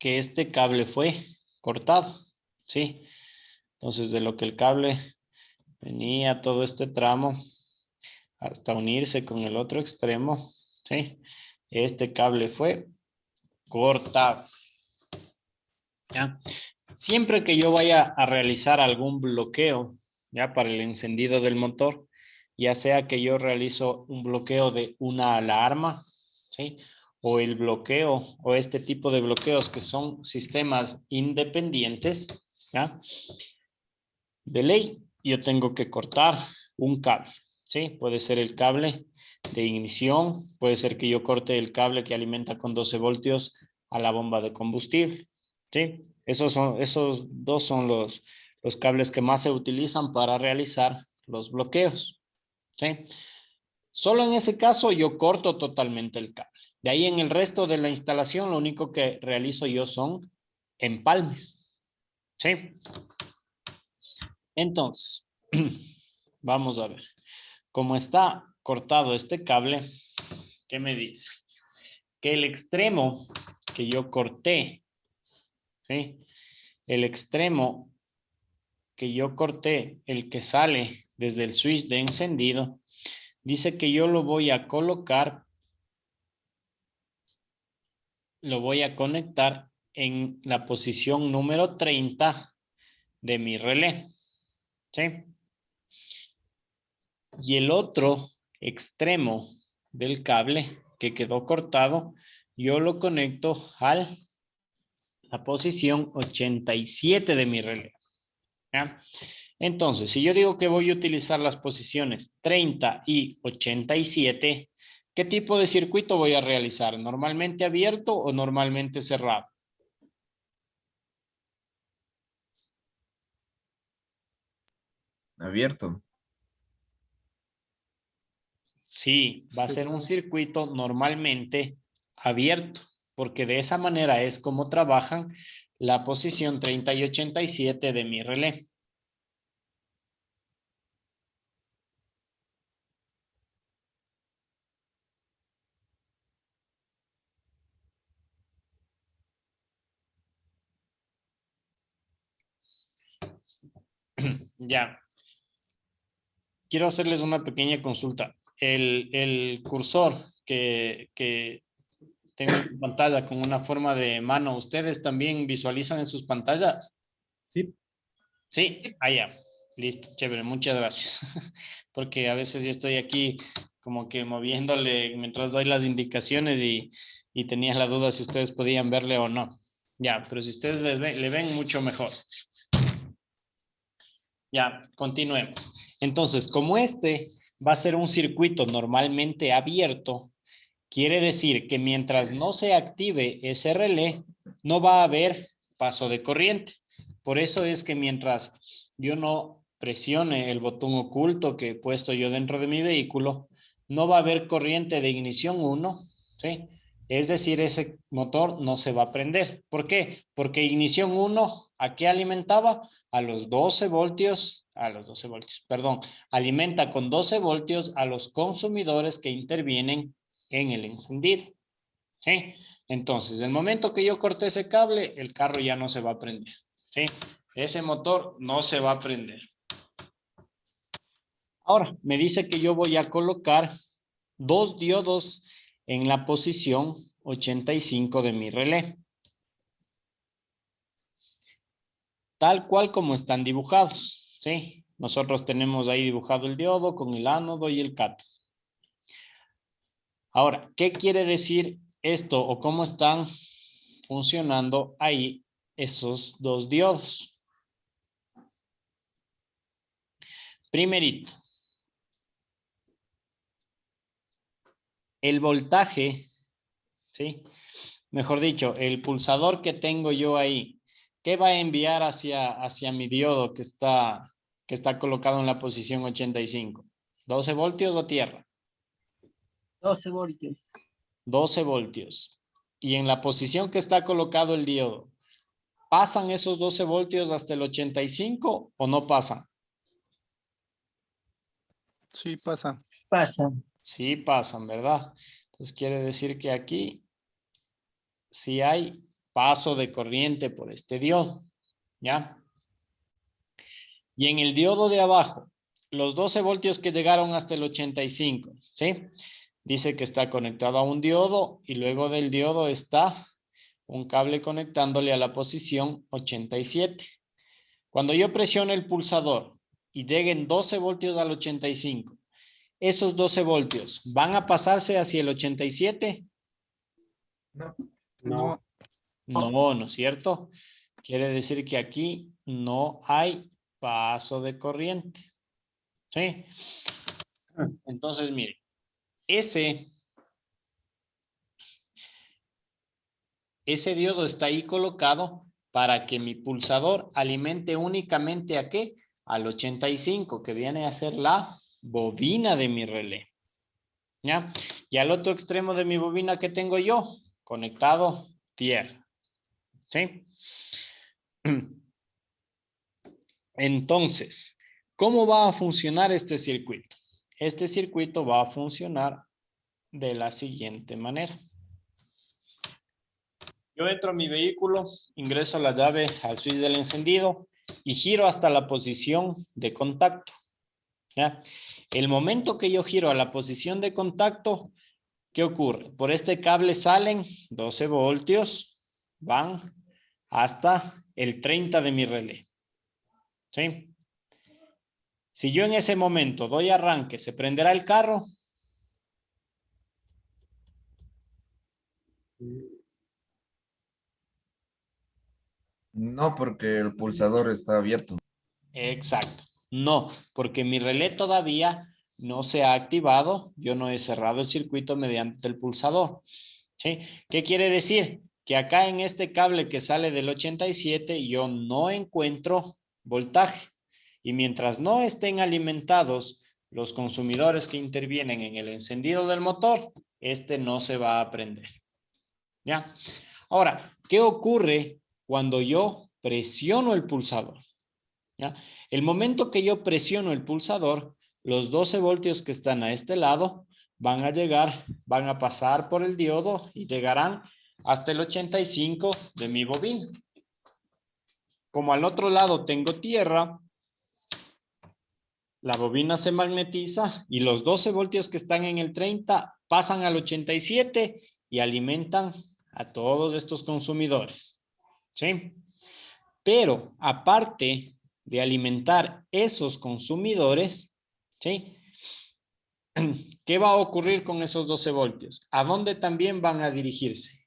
que este cable fue cortado, ¿sí? Entonces, de lo que el cable venía todo este tramo hasta unirse con el otro extremo, ¿sí? Este cable fue cortado, ¿ya? Siempre que yo vaya a realizar algún bloqueo, ¿ya? Para el encendido del motor, ya sea que yo realizo un bloqueo de una alarma, ¿sí? O el bloqueo, o este tipo de bloqueos que son sistemas independientes, ¿ya? De ley, yo tengo que cortar un cable, ¿sí? Puede ser el cable de ignición, puede ser que yo corte el cable que alimenta con 12 voltios a la bomba de combustible, ¿sí? Esos dos son los cables que más se utilizan para realizar los bloqueos, ¿sí? Solo en ese caso yo corto totalmente el cable. De ahí en el resto de la instalación lo único que realizo yo son empalmes, ¿sí? Entonces, vamos a ver. Como está cortado este cable, ¿qué me dice? Que el extremo que yo corté, ¿sí? El extremo que yo corté, el que sale desde el switch de encendido, dice que yo lo voy a colocar, lo voy a conectar en la posición número 30 de mi relé, ¿sí? Y el otro extremo del cable que quedó cortado, yo lo conecto a la posición 87 de mi relé, ¿ya? Entonces, si yo digo que voy a utilizar las posiciones 30 y 87, ¿qué tipo de circuito voy a realizar? ¿Normalmente abierto o normalmente cerrado? Abierto. Sí, va a Sí. ser un circuito normalmente abierto, porque de esa manera es como trabajan la posición 30 y 87 de mi relé. Ya, quiero hacerles una pequeña consulta. El cursor que tengo en mi pantalla con una forma de mano, ¿ustedes también visualizan en sus pantallas? Sí, Sí, allá. Listo, chévere, muchas gracias. Porque a veces yo estoy aquí como que moviéndole mientras doy las indicaciones y tenía la duda si ustedes podían verle o no. Ya, pero si ustedes le ven mucho mejor. Ya, continuemos. Entonces, como este va a ser un circuito normalmente abierto, quiere decir que mientras no se active ese relé, no va a haber paso de corriente. Por eso es que mientras yo no presione el botón oculto que he puesto yo dentro de mi vehículo, no va a haber corriente de ignición 1, ¿sí? Es decir, ese motor no se va a prender. ¿Por qué? Porque ignición 1, ¿a qué alimentaba? A los 12 voltios, perdón, alimenta con 12 voltios a los consumidores que intervienen en el encendido, ¿sí? Entonces, el momento que yo corté ese cable, el carro ya no se va a prender, ¿sí? Ese motor no se va a prender. Ahora, me dice que yo voy a colocar 2 diodos en la posición 85 de mi relé. Tal cual como están dibujados, ¿sí? Nosotros tenemos ahí dibujado el diodo con el ánodo y el cátodo. Ahora, ¿qué quiere decir esto o cómo están funcionando ahí esos 2 diodos? Primerito, el voltaje, ¿sí? Mejor dicho, el pulsador que tengo yo ahí, ¿qué va a enviar hacia mi diodo que está colocado en la posición 85? ¿12 voltios o tierra? 12 voltios. 12 voltios. Y en la posición que está colocado el diodo, ¿pasan esos 12 voltios hasta el 85 o no pasan? Sí, pasa. Pasa. Sí pasan, ¿verdad? Entonces quiere decir que aquí sí hay paso de corriente por este diodo, ¿ya? Y en el diodo de abajo, los 12 voltios que llegaron hasta el 85, ¿sí? Dice que está conectado a un diodo y luego del diodo está un cable conectándole a la posición 87. Cuando yo presiono el pulsador y lleguen 12 voltios al 85, ¿esos 12 voltios van a pasarse hacia el 87? No. No, ¿no es cierto? Quiere decir que aquí no hay paso de corriente. ¿Sí? Entonces, mire, ese diodo está ahí colocado para que mi pulsador alimente únicamente ¿a qué? Al 85, que viene a ser la bobina de mi relé. ¿Ya? Y al otro extremo de mi bobina que tengo yo, conectado tierra. ¿Sí? Entonces, ¿cómo va a funcionar este circuito? Este circuito va a funcionar de la siguiente manera. Yo entro a mi vehículo, ingreso la llave al switch del encendido y giro hasta la posición de contacto. ¿Ya? El momento que yo giro a la posición de contacto, ¿qué ocurre? Por este cable salen 12 voltios, van hasta el 30 de mi relé. ¿Sí? Si yo en ese momento doy arranque, ¿se prenderá el carro? No, porque el pulsador está abierto. Exacto. No, porque mi relé todavía no se ha activado. Yo no he cerrado el circuito mediante el pulsador. ¿Sí? ¿Qué quiere decir? Que acá en este cable que sale del 87 yo no encuentro voltaje. Y mientras no estén alimentados los consumidores que intervienen en el encendido del motor, este no se va a prender. ¿Ya? Ahora, ¿qué ocurre cuando yo presiono el pulsador? ¿Ya? El momento que yo presiono el pulsador, los 12 voltios que están a este lado van a llegar, van a pasar por el diodo y llegarán hasta el 85 de mi bobina. Como al otro lado tengo tierra, la bobina se magnetiza y los 12 voltios que están en el 30 pasan al 87 y alimentan a todos estos consumidores. ¿Sí? Pero aparte de alimentar esos consumidores, ¿sí? ¿Qué va a ocurrir con esos 12 voltios? ¿A dónde también van a dirigirse?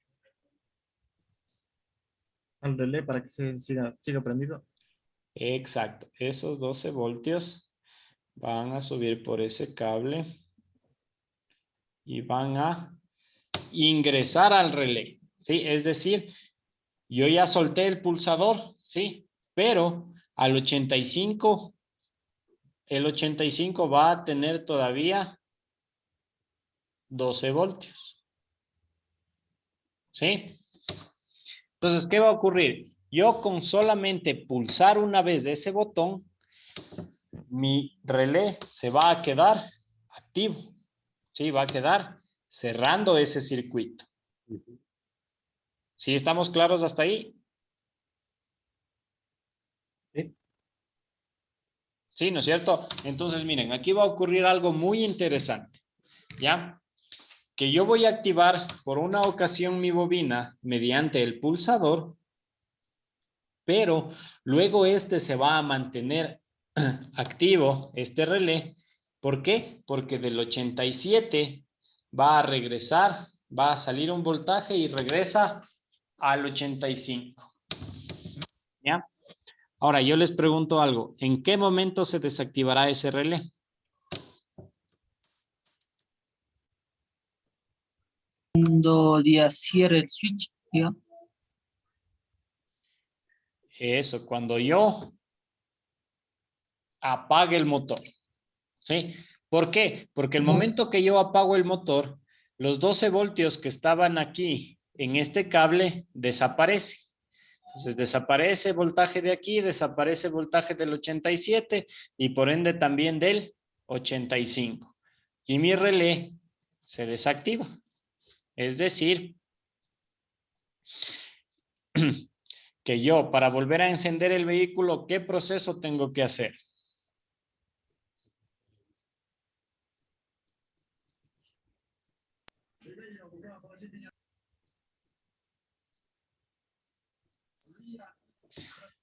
Al relé para que siga prendido. Exacto. Esos 12 voltios van a subir por ese cable y van a ingresar al relé, ¿sí? Es decir, yo ya solté el pulsador, ¿sí? Pero al 85, el 85 va a tener todavía 12 voltios. ¿Sí? Entonces, ¿qué va a ocurrir? Yo con solamente pulsar una vez ese botón, mi relé se va a quedar activo. ¿Sí? Va a quedar cerrando ese circuito. ¿Sí estamos claros hasta ahí? Sí. ¿Sí? ¿No es cierto? Entonces, miren, aquí va a ocurrir algo muy interesante, ¿ya? Que yo voy a activar por una ocasión mi bobina mediante el pulsador, pero luego este se va a mantener activo, este relé. ¿Por qué? Porque del 87 va a regresar, va a salir un voltaje y regresa al 85. ¿Ya? Ahora, yo les pregunto algo. ¿En qué momento se desactivará ese relé? Cuando ya cierre el switch, ¿ya? Eso, cuando yo apague el motor. ¿Sí? ¿Por qué? Porque el momento que yo apago el motor, los 12 voltios que estaban aquí en este cable desaparecen. Entonces desaparece voltaje de aquí, desaparece voltaje del 87 y por ende también del 85. Y mi relé se desactiva. Es decir, que yo para volver a encender el vehículo, ¿qué proceso tengo que hacer?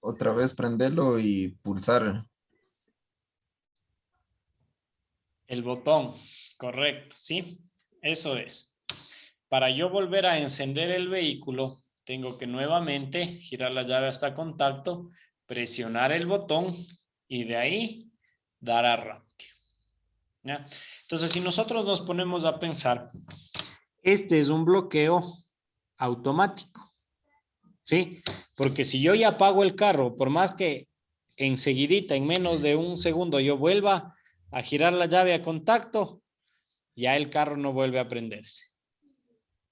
Otra vez prenderlo y pulsar. El botón, correcto, ¿sí? Eso es. Para yo volver a encender el vehículo, tengo que nuevamente girar la llave hasta contacto, presionar el botón y de ahí dar arranque. ¿Ya? Entonces, si nosotros nos ponemos a pensar, este es un bloqueo automático, ¿sí? Porque si yo ya apago el carro, por más que enseguidita, en menos de un segundo, yo vuelva a girar la llave a contacto, ya el carro no vuelve a prenderse.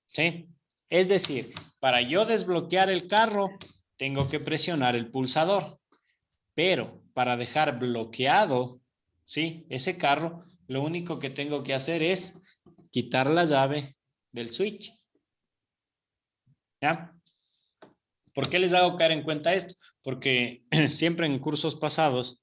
¿Sí? Es decir, para yo desbloquear el carro, tengo que presionar el pulsador. Pero para dejar bloqueado, ¿sí? Ese carro, lo único que tengo que hacer es quitar la llave del switch. ¿Ya? ¿Por qué les hago caer en cuenta esto? Porque siempre en cursos pasados,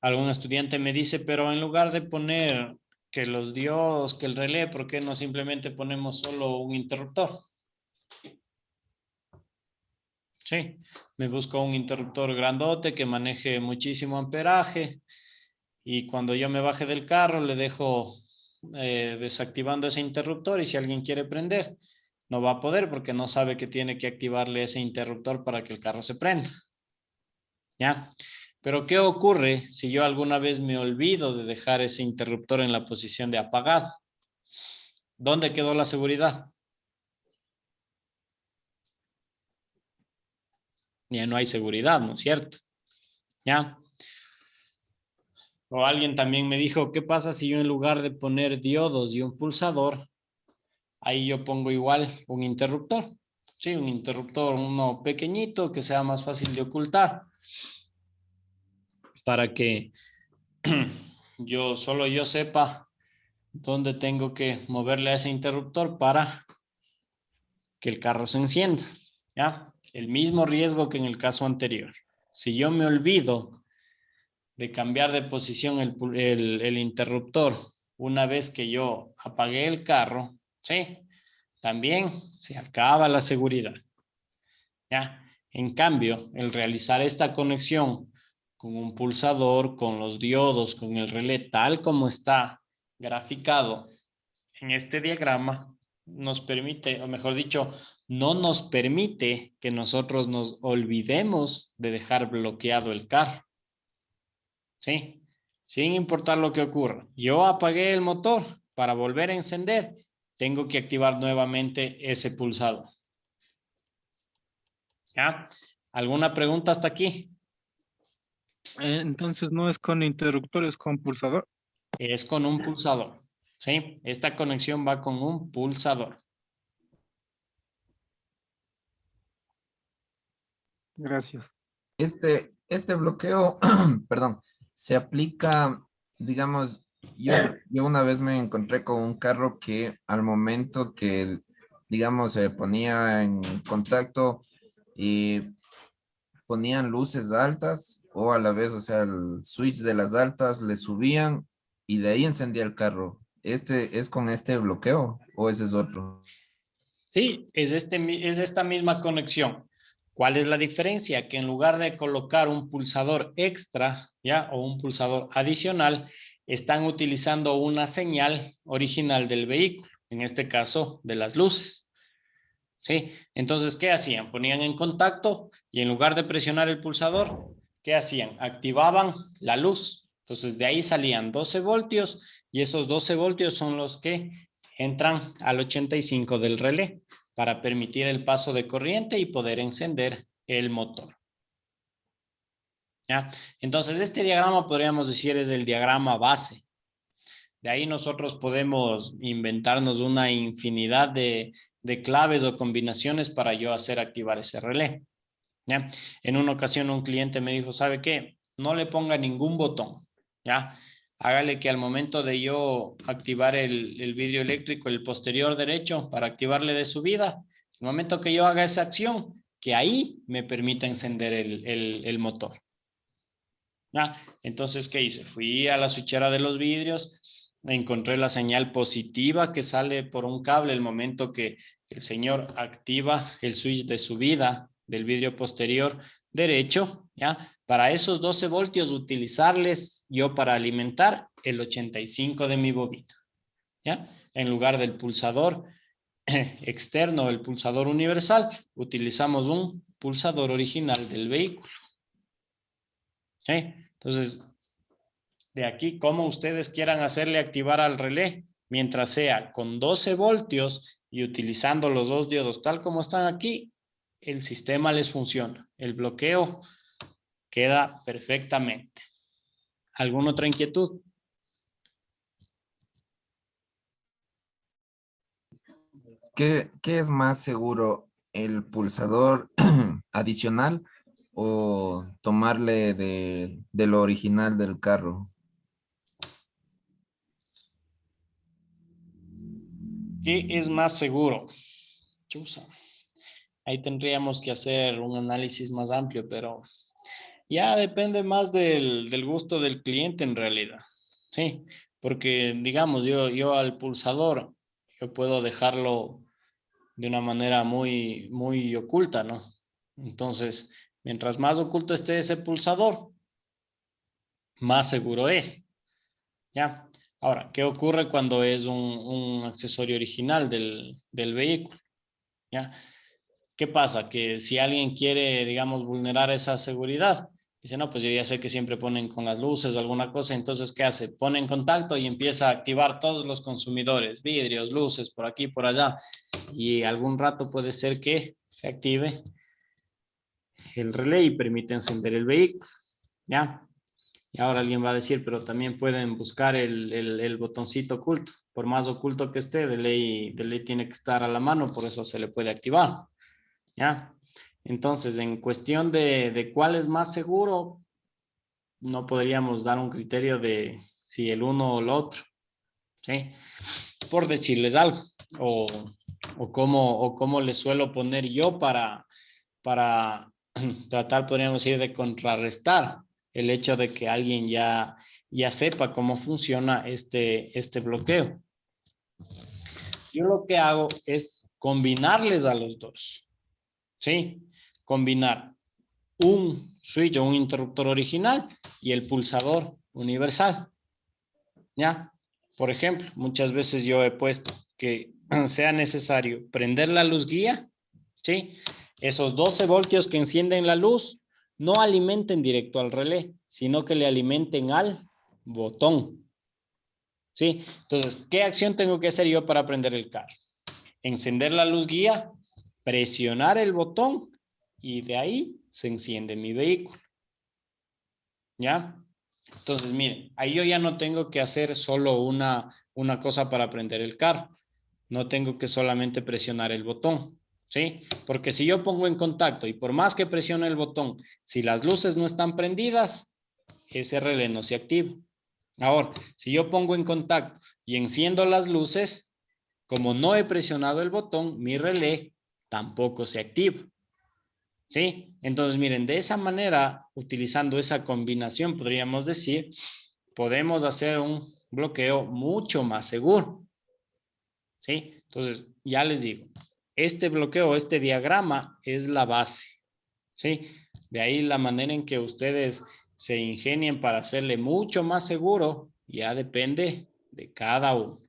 algún estudiante me dice, pero en lugar de poner que los diodos, que el relé, ¿por qué no simplemente ponemos solo un interruptor? Sí, me busco un interruptor grandote que maneje muchísimo amperaje y cuando yo me baje del carro le dejo desactivando ese interruptor y si alguien quiere prender, no va a poder porque no sabe que tiene que activarle ese interruptor para que el carro se prenda. ¿Ya? Pero ¿qué ocurre si yo alguna vez me olvido de dejar ese interruptor en la posición de apagado? ¿Dónde quedó la seguridad? Ya no hay seguridad, ¿no es cierto? ¿Ya? O alguien también me dijo, ¿qué pasa si yo en lugar de poner diodos y un pulsador, ahí yo pongo igual un interruptor? Sí, un interruptor, uno pequeñito que sea más fácil de ocultar para que solo yo sepa dónde tengo que moverle a ese interruptor para que el carro se encienda, ¿ya? El mismo riesgo que en el caso anterior. Si yo me olvido de cambiar de posición el interruptor una vez que yo apagué el carro, ¿sí? También se acaba la seguridad, ¿ya? En cambio, el realizar esta conexión con un pulsador, con los diodos, con el relé, tal como está graficado en este diagrama, nos permite, o mejor dicho, no nos permite que nosotros nos olvidemos de dejar bloqueado el carro. ¿Sí? Sin importar lo que ocurra. Yo apagué el motor para volver a encender. Tengo que activar nuevamente ese pulsador. ¿Ya? ¿Alguna pregunta hasta aquí? Entonces no es con interruptor, es con pulsador. Es con un pulsador. ¿Sí? Esta conexión va con un pulsador. Gracias. Este bloqueo, perdón, se aplica, digamos, yo una vez me encontré con un carro que al momento que, digamos, se ponía en contacto y ponían luces altas o a la vez, o sea, el switch de las altas le subían y de ahí encendía el carro. ¿Este es con este bloqueo o ese es otro? Sí, es esta misma conexión. ¿Cuál es la diferencia? Que en lugar de colocar un pulsador extra, ¿ya? O un pulsador adicional, están utilizando una señal original del vehículo, en este caso de las luces. ¿Sí? Entonces, ¿qué hacían? Ponían en contacto y en lugar de presionar el pulsador, ¿qué hacían? Activaban la luz. Entonces, de ahí salían 12 voltios y esos 12 voltios son los que entran al 85 del relé para permitir el paso de corriente y poder encender el motor. ¿Ya? Entonces, este diagrama podríamos decir es el diagrama base. De ahí nosotros podemos inventarnos una infinidad de claves o combinaciones para yo hacer activar ese relé. ¿Ya? En una ocasión un cliente me dijo, ¿sabe qué? No le ponga ningún botón. ¿Ya? Hágale que al momento de yo activar el vidrio eléctrico, el posterior derecho, para activarle de subida, el momento que yo haga esa acción, que ahí me permita encender el motor. ¿Ya? Entonces, ¿qué hice? Fui a la switchera de los vidrios, encontré la señal positiva que sale por un cable el momento que el señor activa el switch de subida del vidrio posterior derecho, ¿ya? Para esos 12 voltios utilizarles yo para alimentar el 85 de mi bobina, ¿ya? En lugar del pulsador externo, el pulsador universal, utilizamos un pulsador original del vehículo. ¿Sí? Entonces, de aquí, como ustedes quieran hacerle activar al relé, mientras sea con 12 voltios y utilizando los dos diodos tal como están aquí, el sistema les funciona. El bloqueo queda perfectamente. ¿Alguna otra inquietud? ¿Qué es más seguro, el pulsador adicional o tomarle de lo original del carro? ¿Qué es más seguro? Chusa. Ahí tendríamos que hacer un análisis más amplio, pero ya depende más del gusto del cliente en realidad. Sí, porque digamos, yo al pulsador, yo puedo dejarlo de una manera muy oculta, ¿no? Entonces, mientras más oculto esté ese pulsador, más seguro es, ¿ya? Ahora, ¿qué ocurre cuando es un accesorio original del vehículo? ¿Ya? ¿Qué pasa? Que si alguien quiere, digamos, vulnerar esa seguridad, dice, no, pues yo ya sé que siempre ponen con las luces o alguna cosa, entonces, ¿qué hace? Pone en contacto y empieza a activar todos los consumidores, vidrios, luces, por aquí, por allá, y algún rato puede ser que se active el relé y permite encender el vehículo, ¿ya? Y ahora alguien va a decir, pero también pueden buscar el botoncito oculto, por más oculto que esté, de ley tiene que estar a la mano, por eso se le puede activar. ¿Ya? Entonces, en cuestión de cuál es más seguro, no podríamos dar un criterio de si el uno o el otro, ¿sí? Por decirles algo, o, o cómo le suelo poner yo para tratar, podríamos decir, de contrarrestar el hecho de que alguien ya sepa cómo funciona este bloqueo. Yo lo que hago es combinarles a los dos, ¿sí? Combinar un switch o un interruptor original y el pulsador universal, ¿ya? Por ejemplo, muchas veces yo he puesto que sea necesario prender la luz guía, ¿sí? Esos 12 voltios que encienden la luz no alimenten directo al relé, sino que le alimenten al botón, ¿sí? Entonces, ¿qué acción tengo que hacer yo para prender el carro? Encender la luz guía, presionar el botón y de ahí se enciende mi vehículo. ¿Ya? Entonces, miren, ahí yo ya no tengo que hacer solo una cosa para prender el carro. No tengo que solamente presionar el botón, ¿sí? Porque si yo pongo en contacto y por más que presione el botón, si las luces no están prendidas, ese relé no se activa. Ahora, si yo pongo en contacto y enciendo las luces, como no he presionado el botón, mi relé tampoco se activa. ¿Sí? Entonces, miren, de esa manera, utilizando esa combinación, podríamos decir, podemos hacer un bloqueo mucho más seguro. ¿Sí? Entonces, ya les digo, este bloqueo, este diagrama es la base. ¿Sí? De ahí la manera en que ustedes se ingenien para hacerle mucho más seguro, ya depende de cada uno.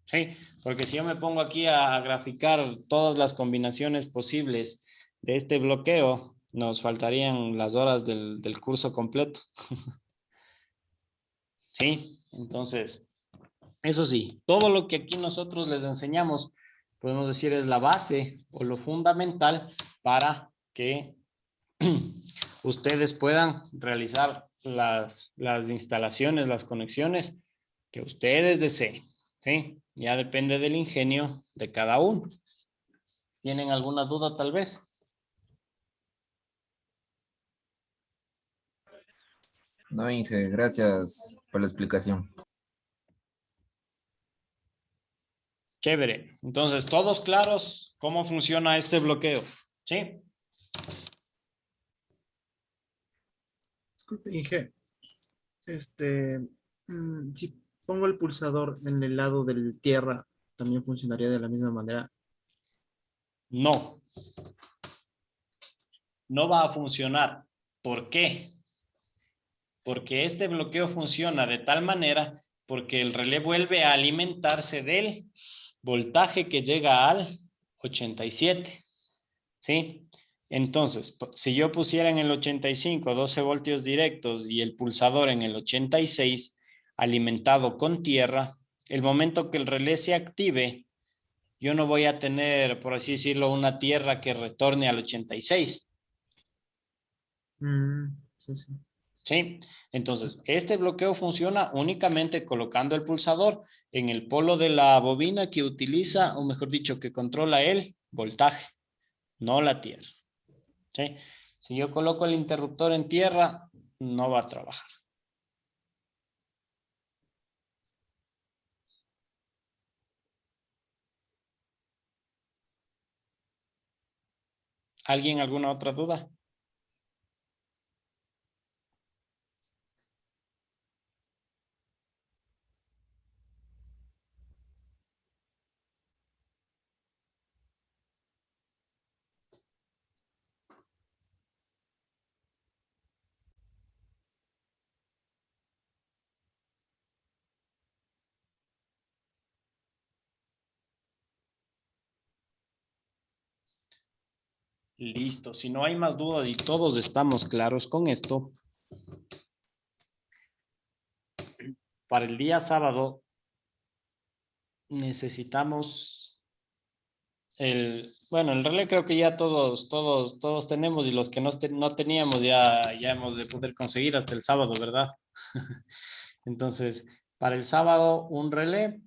¿Sí? Porque si yo me pongo aquí a graficar todas las combinaciones posibles de este bloqueo, nos faltarían las horas del curso completo. ¿Sí? Entonces, eso sí, todo lo que aquí nosotros les enseñamos, podemos decir es la base o lo fundamental para que ustedes puedan realizar las instalaciones, las conexiones que ustedes deseen. ¿Sí? Ya depende del ingenio de cada uno. ¿Tienen alguna duda tal vez? No, Inge, gracias por la explicación. Chévere. Entonces, ¿todos claros cómo funciona este bloqueo? ¿Sí? Disculpe, Inge. Si pongo el pulsador en el lado del tierra, ¿también funcionaría de la misma manera? No. No va a funcionar. ¿Por qué? Porque este bloqueo funciona de tal manera porque el relé vuelve a alimentarse del voltaje que llega al 87. ¿Sí? Entonces, si yo pusiera en el 85 12 voltios directos y el pulsador en el 86 alimentado con tierra, el momento que el relé se active, yo no voy a tener, por así decirlo, una tierra que retorne al 86. Sí, sí. ¿Sí? Entonces, este bloqueo funciona únicamente colocando el pulsador en el polo de la bobina que utiliza, o mejor dicho, que controla el voltaje, no la tierra. ¿Sí? Si yo coloco el interruptor en tierra, no va a trabajar. ¿Alguien alguna otra duda? Listo. Si no hay más dudas y todos estamos claros con esto, para el día sábado necesitamos el relé creo que ya todos tenemos y los que no teníamos ya hemos de poder conseguir hasta el sábado, ¿verdad? Entonces, para el sábado un relé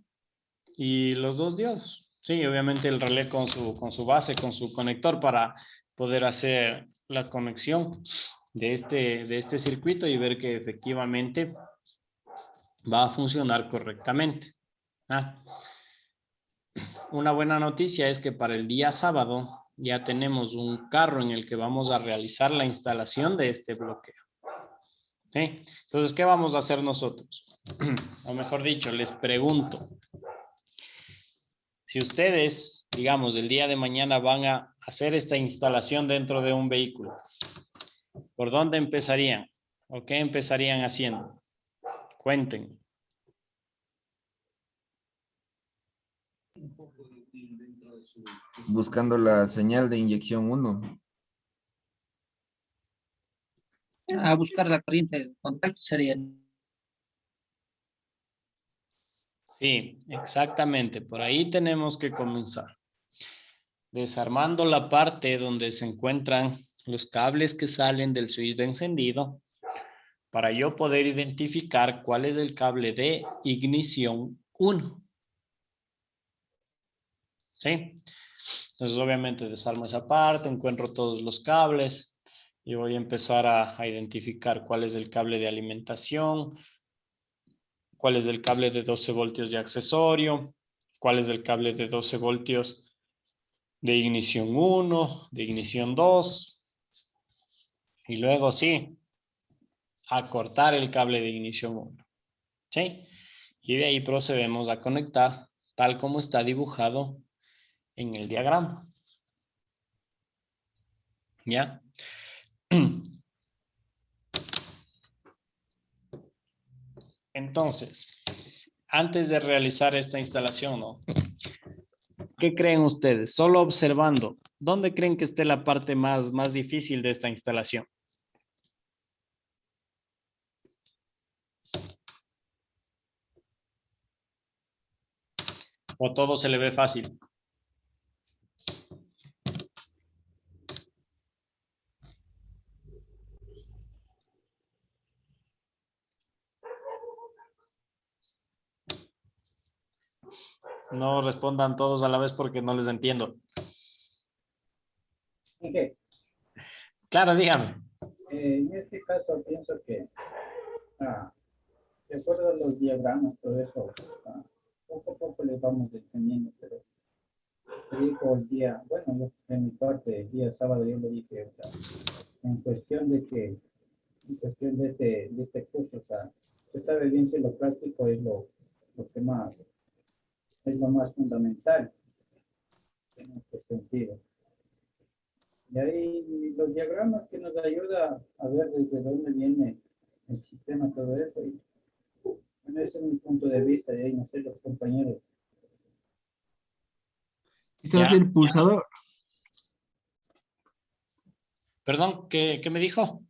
y los dos diodos. Sí, obviamente el relé con su base, con su conector para poder hacer la conexión de este circuito y ver que efectivamente va a funcionar correctamente. ¿Ah? Una buena noticia es que para el día sábado ya tenemos un carro en el que vamos a realizar la instalación de este bloqueo. ¿Sí? Entonces, ¿qué vamos a hacer nosotros? O mejor dicho, les pregunto, si ustedes, digamos, el día de mañana van a hacer esta instalación dentro de un vehículo, ¿por dónde empezarían? ¿O qué empezarían haciendo? Cuenten. Buscando la señal de inyección 1. A buscar la corriente de contacto sería. Sí, exactamente. Por ahí tenemos que comenzar. Desarmando la parte donde se encuentran los cables que salen del switch de encendido para yo poder identificar cuál es el cable de ignición 1. ¿Sí? Entonces obviamente desarmo esa parte, encuentro todos los cables y voy a empezar a identificar cuál es el cable de alimentación, cuál es el cable de 12 voltios de accesorio, cuál es el cable de 12 voltios de ignición 1, de ignición 2, Y luego sí, a cortar el cable de ignición 1. ¿Sí? Y de ahí procedemos a conectar tal como está dibujado en el diagrama. ¿Ya? Entonces, antes de realizar esta instalación, ¿no? ¿Qué creen ustedes? Solo observando, ¿dónde creen que esté la parte más difícil de esta instalación? ¿O todo se le ve fácil? No respondan todos a la vez porque no les entiendo. Inge, Claro, dígame. en este caso pienso que, de acuerdo a los diagramas, todo eso, poco a poco les vamos entendiendo, pero te digo el día, bueno, yo, en mi parte, el día sábado yo le dije, o sea, en cuestión de que, en cuestión de este curso, o sea, usted sabe bien que lo práctico es lo que más, es lo más fundamental en este sentido. Y ahí los diagramas que nos ayuda a ver desde dónde viene el sistema, todo eso. Y, bueno, ese es mi punto de vista, y ahí no sé los compañeros. Quizás Ya. el pulsador, Perdón, ¿qué me dijo?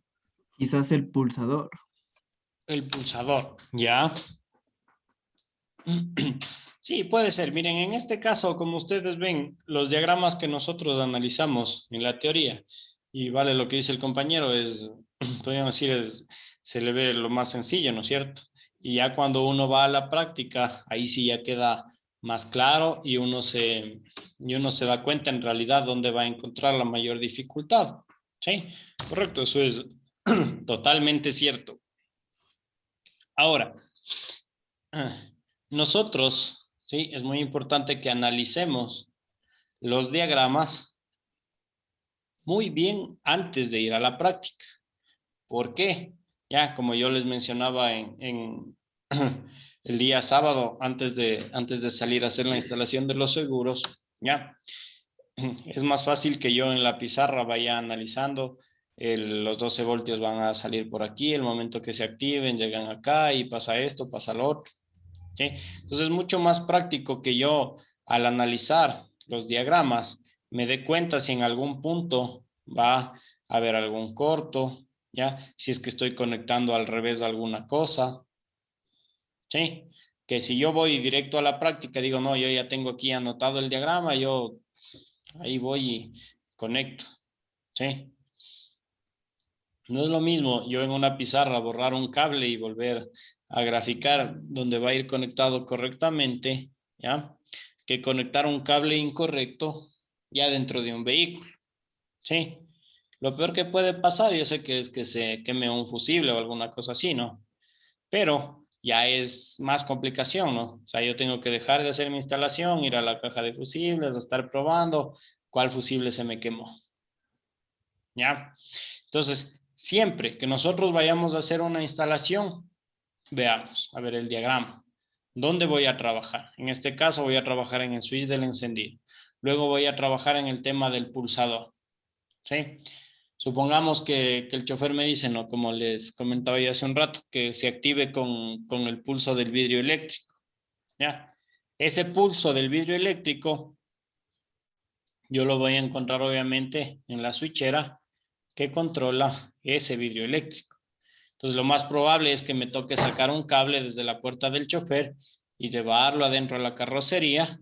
quizás el pulsador. El pulsador, ya. Sí, puede ser. Miren, en este caso, como ustedes ven, los diagramas que nosotros analizamos en la teoría, y vale lo que dice el compañero, podríamos decir, se le ve lo más sencillo, ¿no es cierto? Y ya cuando uno va a la práctica, ahí sí ya queda más claro y uno se da cuenta en realidad dónde va a encontrar la mayor dificultad. ¿Sí? Correcto, eso es totalmente cierto. Ahora, nosotros, sí, es muy importante que analicemos los diagramas muy bien antes de ir a la práctica. ¿Por qué? Ya, como yo les mencionaba en el día sábado, antes de salir a hacer la instalación de los seguros, ya, es más fácil que yo en la pizarra vaya analizando. Los 12 voltios van a salir por aquí, el momento que se activen, llegan acá y pasa esto, pasa lo otro. ¿Sí? Entonces es mucho más práctico que yo al analizar los diagramas me dé cuenta si en algún punto va a haber algún corto, ¿ya? Si es que estoy conectando al revés alguna cosa, ¿sí? Que si yo voy directo a la práctica, digo, no, yo ya tengo aquí anotado el diagrama, yo ahí voy y conecto, ¿sí? No es lo mismo yo en una pizarra borrar un cable y volver a graficar donde va a ir conectado correctamente, ¿ya? Que conectar un cable incorrecto ya dentro de un vehículo, ¿sí? Lo peor que puede pasar, yo sé que es que se queme un fusible o alguna cosa así, ¿no? Pero ya es más complicación, ¿no? O sea, yo tengo que dejar de hacer mi instalación, ir a la caja de fusibles, a estar probando cuál fusible se me quemó, ¿ya? Entonces, siempre que nosotros vayamos a hacer una instalación, veamos, a ver el diagrama. ¿Dónde voy a trabajar? En este caso voy a trabajar en el switch del encendido. Luego voy a trabajar en el tema del pulsador. ¿Sí? Supongamos que el chofer me dice, no, como les comentaba ya hace un rato, que se active con el pulso del vidrio eléctrico. ¿Ya? Ese pulso del vidrio eléctrico yo lo voy a encontrar obviamente en la switchera que controla ese vidrio eléctrico. Entonces lo más probable es que me toque sacar un cable desde la puerta del chofer y llevarlo adentro de la carrocería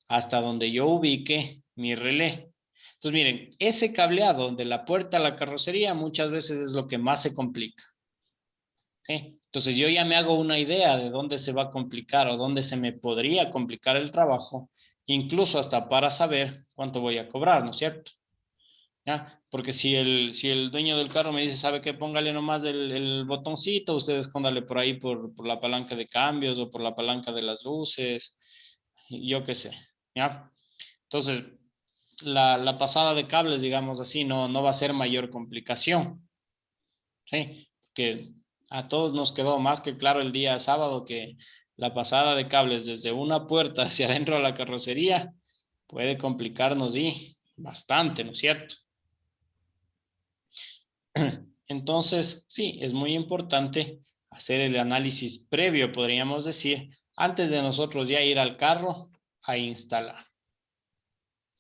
hasta donde yo ubique mi relé. Entonces miren, ese cableado de la puerta a la carrocería muchas veces es lo que más se complica. ¿Sí? Entonces yo ya me hago una idea de dónde se va a complicar o dónde se me podría complicar el trabajo, incluso hasta para saber cuánto voy a cobrar, ¿no es cierto? ¿Ya? Porque si el dueño del carro me dice, ¿sabe qué? Póngale nomás el botoncito, usted escóndale por ahí por la palanca de cambios o por la palanca de las luces, yo qué sé, ¿ya? Entonces, la pasada de cables, digamos así, no va a ser mayor complicación, Sí, que a todos nos quedó más que claro el día sábado que la pasada de cables desde una puerta hacia adentro de la carrocería puede complicarnos y bastante, ¿no es cierto? Entonces, sí, es muy importante hacer el análisis previo, podríamos decir, antes de nosotros ya ir al carro a instalar.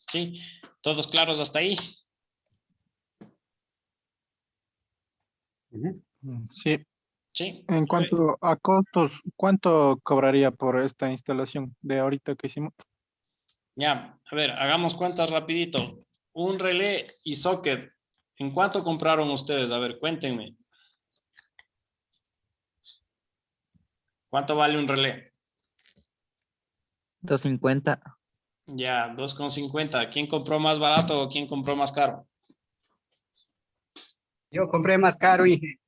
¿Sí? ¿Todos claros hasta ahí? Ujú. Sí. Sí. En cuanto a costos, ¿cuánto cobraría por esta instalación de ahorita que hicimos? Ya, a ver, hagamos cuentas rapidito. Un relé y socket, ¿en cuánto compraron ustedes? A ver, cuéntenme. ¿Cuánto vale un relé? 250. Ya, 2,50. ¿Quién compró más barato o quién compró más caro? Yo compré más caro y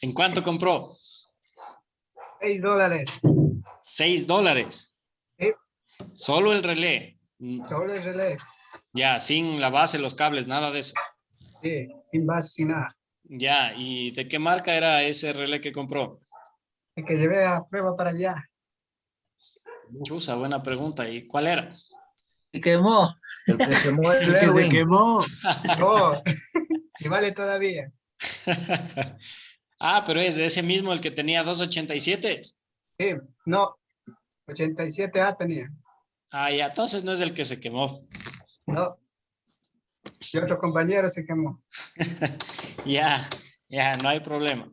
¿En cuánto compró? $6. $6. Sí, Solo el relé. solo el relé. Ya, sin la base, los cables, nada de eso. Sí, sin base, sin nada. Ya, ¿y de qué marca era ese relé que compró? El que llevé a prueba para allá. Chusa, buena pregunta. ¿Y cuál era? Se quemó. El que quemó el El que se Erwin. quemó. Oh, si vale todavía. Ah, pero es ese mismo el que tenía 287. Sí, no, 87A tenía. Ah, ya, entonces no es el que se quemó. No, y otro compañero se quemó. Ya, ya, no hay problema.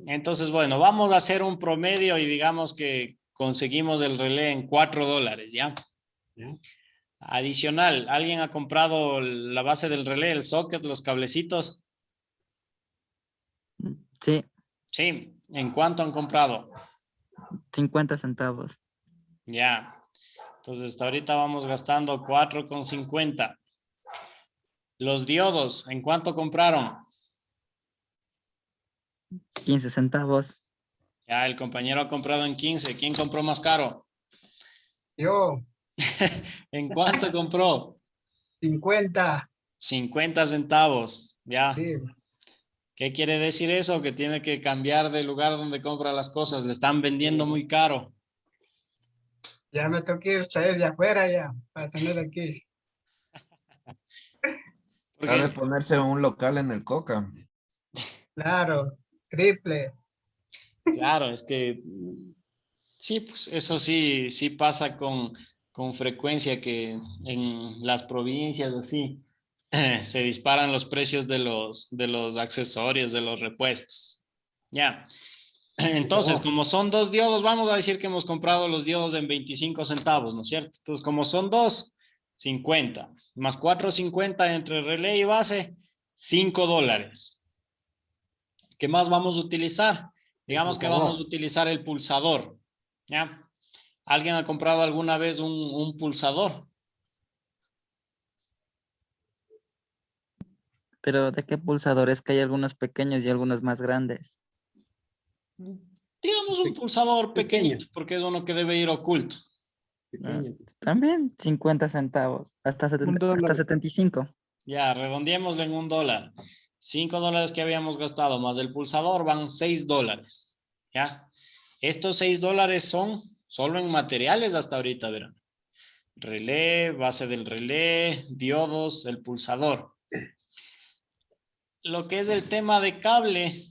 Entonces, bueno, vamos a hacer un promedio y digamos que conseguimos el relé en $4, ¿ya? ¿Ya? Adicional, ¿alguien ha comprado la base del relé, el socket, los cablecitos? Sí, Sí, ¿en cuánto han comprado? 50 centavos. Ya, entonces hasta ahorita vamos gastando 4,50. Los diodos, ¿en cuánto compraron? 15 centavos. Ya, el compañero ha comprado en 15. ¿Quién compró más caro? Yo, ¿En cuánto compró? 50. 50 centavos. Ya. Sí, ¿Qué quiere decir eso? Que tiene que cambiar de lugar donde compra las cosas. Le están vendiendo muy caro. ya me toqué ir traer de afuera ya, para tener aquí. Ha de Porque, ponerse un local en el Coca. Claro, triple. claro, es que sí, pues eso sí, sí pasa con frecuencia que en las provincias así se disparan los precios de los accesorios, de los repuestos. Ya. Entonces, como son dos diodos, vamos a decir que hemos comprado los diodos en 25 centavos, ¿no es cierto? Entonces, como son dos, 50, más 4,50 entre relé y base, $5. ¿Qué más vamos a utilizar? Digamos que vamos a utilizar el pulsador, ¿ya? ¿Alguien ha comprado alguna vez un pulsador? Pero ¿de qué pulsadores? Que hay algunos pequeños y algunos más grandes. Digamos un pulsador Pequeño. pequeñito, porque es uno que debe ir oculto. Ah, Pequeño. también 50 centavos. Hasta $1. 75. Ya, redondeémoslo en $1. $5 que habíamos gastado más el pulsador van $6. ¿Ya? Estos $6 son solo en materiales hasta ahorita, verán. Relé, base del relé, diodos, el pulsador. Lo que es el tema de cable,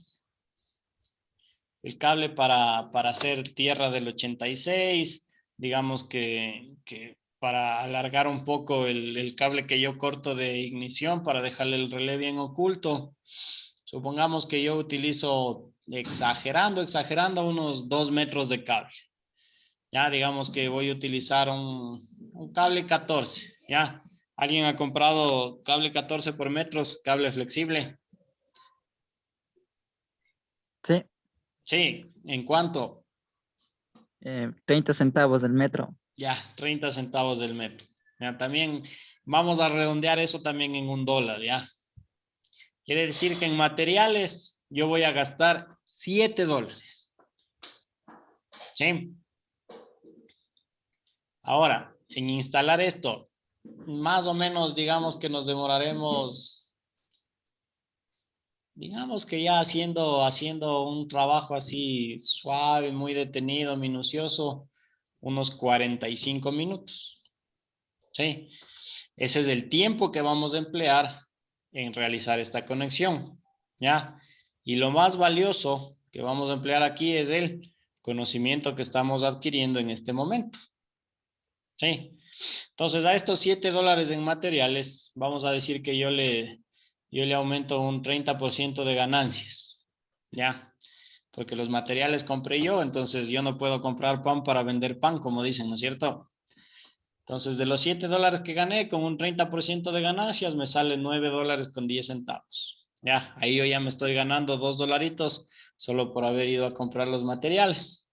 el cable para hacer tierra del 86, digamos que para alargar un poco el cable que yo corto de ignición para dejarle el relé bien oculto. Supongamos que yo utilizo, exagerando, unos 2 metros de cable. Ya, digamos que voy a utilizar un cable 14, ya. ¿Alguien ha comprado cable 14 por metros, cable flexible? Sí, Sí, ¿en cuánto? 30 centavos del metro. Ya, 30 centavos del metro. Ya, también vamos a redondear eso también en $1, ya. Quiere decir que en materiales yo voy a gastar $7. ¿Sí? Ahora, en instalar esto, más o menos digamos que nos demoraremos digamos que ya haciendo un trabajo así suave, muy detenido, minucioso, unos 45 minutos. ¿Sí? Ese es el tiempo que vamos a emplear en realizar esta conexión. ¿Ya? Y lo más valioso que vamos a emplear aquí es el conocimiento que estamos adquiriendo en este momento. ¿Sí? Entonces, a estos $7 en materiales, vamos a decir que yo le aumento un 30% de ganancias. ¿Ya? Porque los materiales compré yo, entonces yo no puedo comprar pan para vender pan, como dicen, ¿no es cierto? Entonces, de los $7 que gané, con un 30% de ganancias, me sale $9.10. Ya, ahí yo ya me estoy ganando $2 solo por haber ido a comprar los materiales.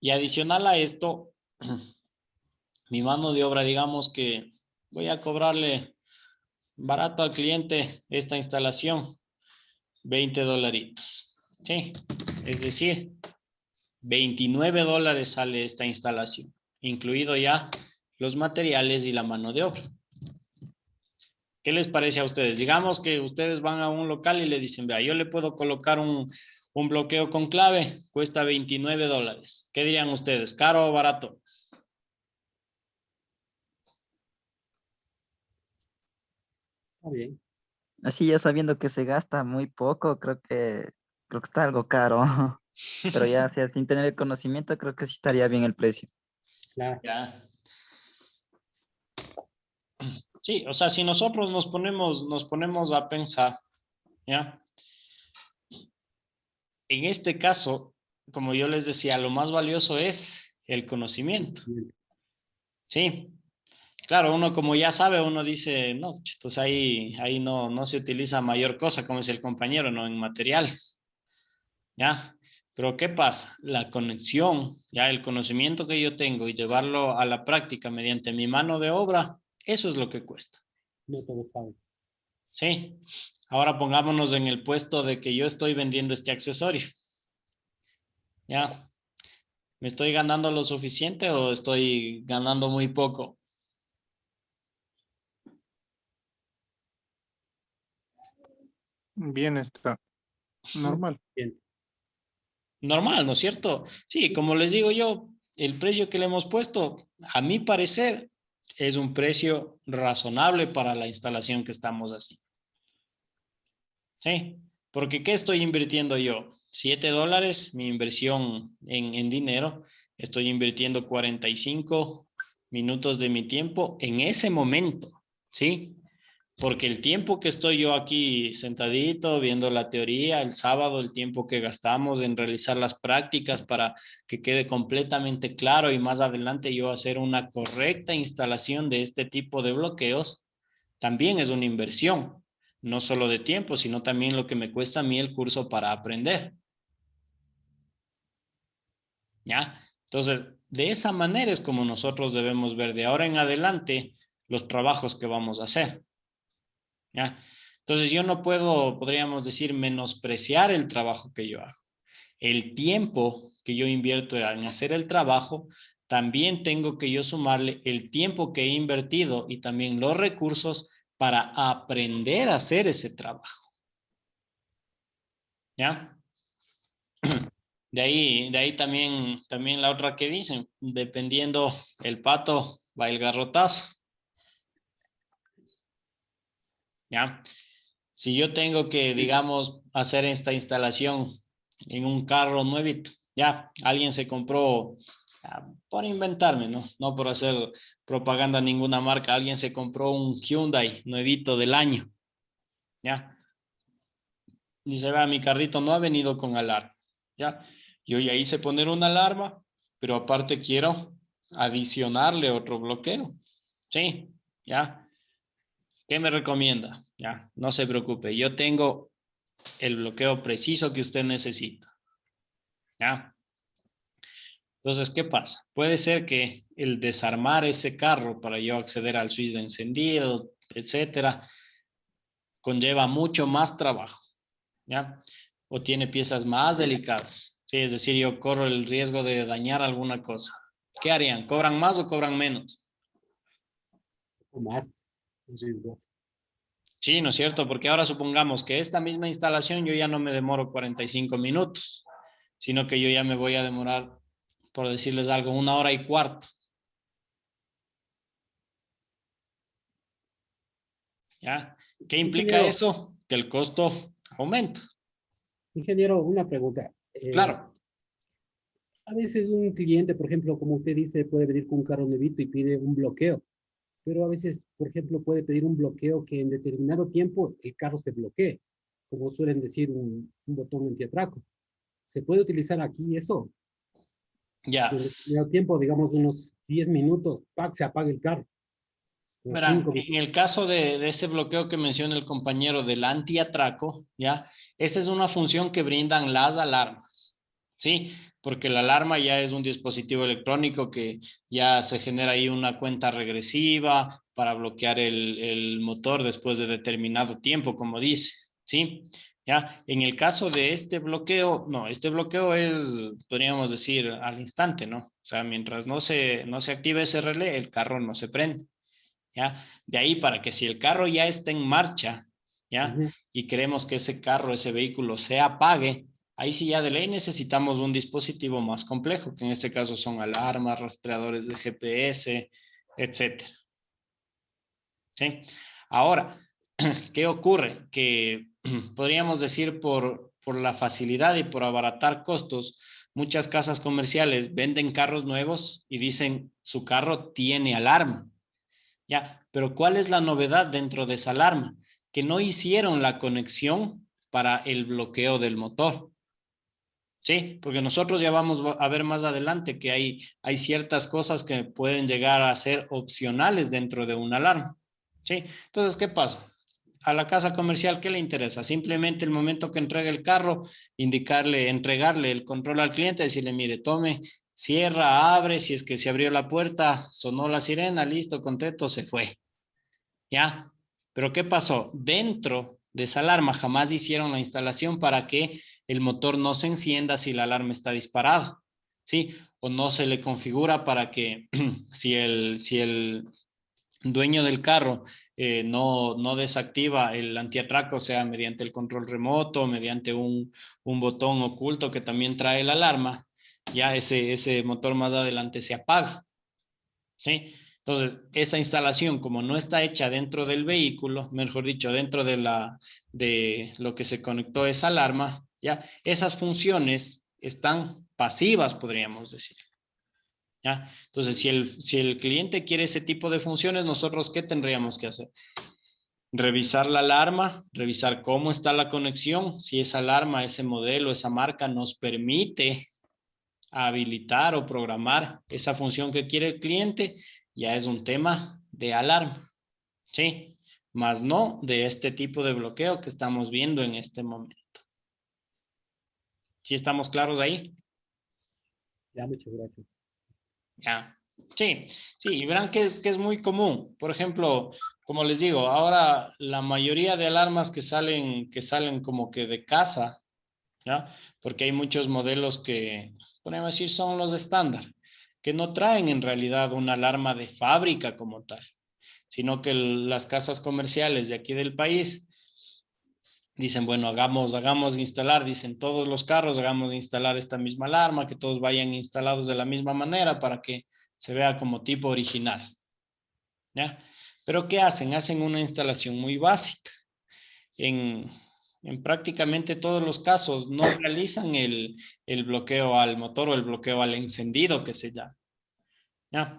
Y adicional a esto, mi mano de obra, digamos que voy a cobrarle barato al cliente esta instalación, $20. Sí, es decir, $29 sale esta instalación, incluido ya los materiales y la mano de obra. ¿Qué les parece a ustedes? Digamos que ustedes van a un local y le dicen, vea, yo le puedo colocar un bloqueo con clave, cuesta $29. ¿Qué dirían ustedes? ¿Caro o barato? Está bien. Así ya sabiendo que se gasta muy poco, creo que está algo caro. Pero ya, o sea, sin tener el conocimiento, creo que sí estaría bien el precio. Claro. Ya. Sí, o sea, si nosotros nos ponemos a pensar, ¿ya? En este caso, como yo les decía, lo más valioso es el conocimiento. Sí, claro, uno como ya sabe, uno dice, no, entonces ahí no se utiliza mayor cosa, como es el compañero, no en materiales. ¿Ya? Pero ¿qué pasa? La conexión, ya el conocimiento que yo tengo y llevarlo a la práctica mediante mi mano de obra, eso es lo que cuesta. No todo sabe. ¿Sí? Ahora pongámonos en el puesto de que yo estoy vendiendo este accesorio. ¿Ya? ¿Me estoy ganando lo suficiente o estoy ganando muy poco? Bien está. Normal. Bien. Normal, ¿no es cierto? Sí, como les digo yo, el precio que le hemos puesto, a mi parecer, es un precio razonable para la instalación que estamos haciendo. Sí, porque ¿qué estoy invirtiendo yo? $7, mi inversión en dinero, estoy invirtiendo 45 minutos de mi tiempo en ese momento, ¿sí? Porque el tiempo que estoy yo aquí sentadito viendo la teoría, el sábado, el tiempo que gastamos en realizar las prácticas para que quede completamente claro y más adelante yo hacer una correcta instalación de este tipo de bloqueos, también es una inversión, no solo de tiempo, sino también lo que me cuesta a mí el curso para aprender. ¿Ya? Entonces, de esa manera es como nosotros debemos ver de ahora en adelante los trabajos que vamos a hacer. ¿Ya? Entonces, yo no puedo, podríamos decir, menospreciar el trabajo que yo hago. El tiempo que yo invierto en hacer el trabajo, también tengo que yo sumarle el tiempo que he invertido y también los recursos para aprender a hacer ese trabajo. ¿Ya? De ahí también la otra que dicen, dependiendo el pato, va el garrotazo. ¿Ya? Si yo tengo que, digamos, hacer esta instalación en un carro nuevito, ya, alguien se compró, por inventarme, ¿no? No por hacer propaganda a ninguna marca, alguien se compró un Hyundai nuevito del año, ¿ya? Dice, va, mi carrito no ha venido con alarma, ¿ya? Yo ya hice poner una alarma, pero aparte quiero adicionarle otro bloqueo, ¿sí? ¿Ya? ¿Qué me recomienda? Ya, no se preocupe, yo tengo el bloqueo preciso que usted necesita. ¿Ya? Entonces, ¿qué pasa? Puede ser que el desarmar ese carro para yo acceder al switch de encendido, etcétera, conlleva mucho más trabajo. ¿Ya? O tiene piezas más delicadas. Sí, es decir, yo corro el riesgo de dañar alguna cosa. ¿Qué harían? ¿Cobran más o cobran menos? O más. Es riesgoso. Sí, ¿no es cierto? Porque ahora supongamos que esta misma instalación yo ya no me demoro 45 minutos, sino que yo ya me voy a demorar, por decirles algo, 1 hora y cuarto. ¿Ya? ¿Qué implica Ingeniero, eso? Que el costo aumenta. ingeniero, una pregunta. Claro. A veces un cliente, por ejemplo, como usted dice, puede venir con un carro nuevito y pide un bloqueo, pero a veces, por ejemplo, puede pedir un bloqueo que en determinado tiempo el carro se bloquee, como suelen decir, un botón antiatraco. ¿Se puede utilizar aquí eso? Que Ya. en determinado tiempo, digamos unos 10 minutos, ¡pac!, se apaga el carro. O Verán, 5 en minutos. el caso de ese bloqueo que menciona el compañero del antiatraco, ¿ya? Esa es una función que brindan las alarmas, ¿sí? Porque la alarma ya es un dispositivo electrónico que ya se genera ahí una cuenta regresiva para bloquear el motor después de determinado tiempo, como dice, ¿sí? ¿Ya? En el caso de este bloqueo, no, este bloqueo es, podríamos decir, al instante, ¿no? O sea, mientras no se active ese relé, el carro no se prende. ¿Ya? De ahí para que si el carro ya está en marcha, ¿ya? Ujú. Y queremos que ese carro, ese vehículo se apague, ahí sí ya de ley necesitamos un dispositivo más complejo, que en este caso son alarmas, rastreadores de GPS, etcétera. ¿Sí? Ahora, ¿qué ocurre? Que podríamos decir por la facilidad y por abaratar costos, muchas casas comerciales venden carros nuevos y dicen su carro tiene alarma. Ya, pero ¿cuál es la novedad dentro de esa alarma? Que no hicieron la conexión para el bloqueo del motor. Sí, porque nosotros ya vamos a ver más adelante que hay ciertas cosas que pueden llegar a ser opcionales dentro de una alarma. Sí, entonces, ¿qué pasa? A la casa comercial, ¿qué le interesa? Simplemente el momento que entregue el carro, entregarle el control al cliente, decirle, mire, tome, cierra, abre, si es que se abrió la puerta, sonó la sirena, listo, contento, se fue. ¿Ya? Pero ¿qué pasó? Dentro de esa alarma jamás hicieron la instalación para que el motor no se encienda si la alarma está disparada, ¿sí? O no se le configura para que si el dueño del carro no desactiva el antiatraco, sea mediante el control remoto, mediante un botón oculto que también trae la alarma, ya ese motor más adelante se apaga. ¿Sí? Entonces, esa instalación, como no está hecha dentro del vehículo, mejor dicho, dentro de lo que se conectó a esa alarma, ya, esas funciones están pasivas, podríamos decir. ¿Ya? Entonces, si el cliente quiere ese tipo de funciones, nosotros, ¿qué tendríamos que hacer? Revisar la alarma, revisar cómo está la conexión, si esa alarma, ese modelo, esa marca nos permite habilitar o programar esa función que quiere el cliente, ya es un tema de alarma, ¿sí? Más no de este tipo de bloqueo que estamos viendo en este momento. ¿Sí estamos claros ahí? Ya, muchas gracias. Ya. Sí, sí, y verán que es muy común. Por ejemplo, como les digo, ahora la mayoría de alarmas que salen como que de casa, ¿ya? Porque hay muchos modelos que, podemos decir, son los estándar, que no traen en realidad una alarma de fábrica como tal, sino que las casas comerciales de aquí del país dicen, bueno, hagamos instalar, dicen todos los carros, hagamos instalar esta misma alarma, que todos vayan instalados de la misma manera para que se vea como tipo original, ¿ya? Pero ¿qué hacen? Hacen una instalación muy básica. En, en prácticamente todos los casos no realizan el bloqueo al motor o el bloqueo al encendido que se llama. ¿Ya?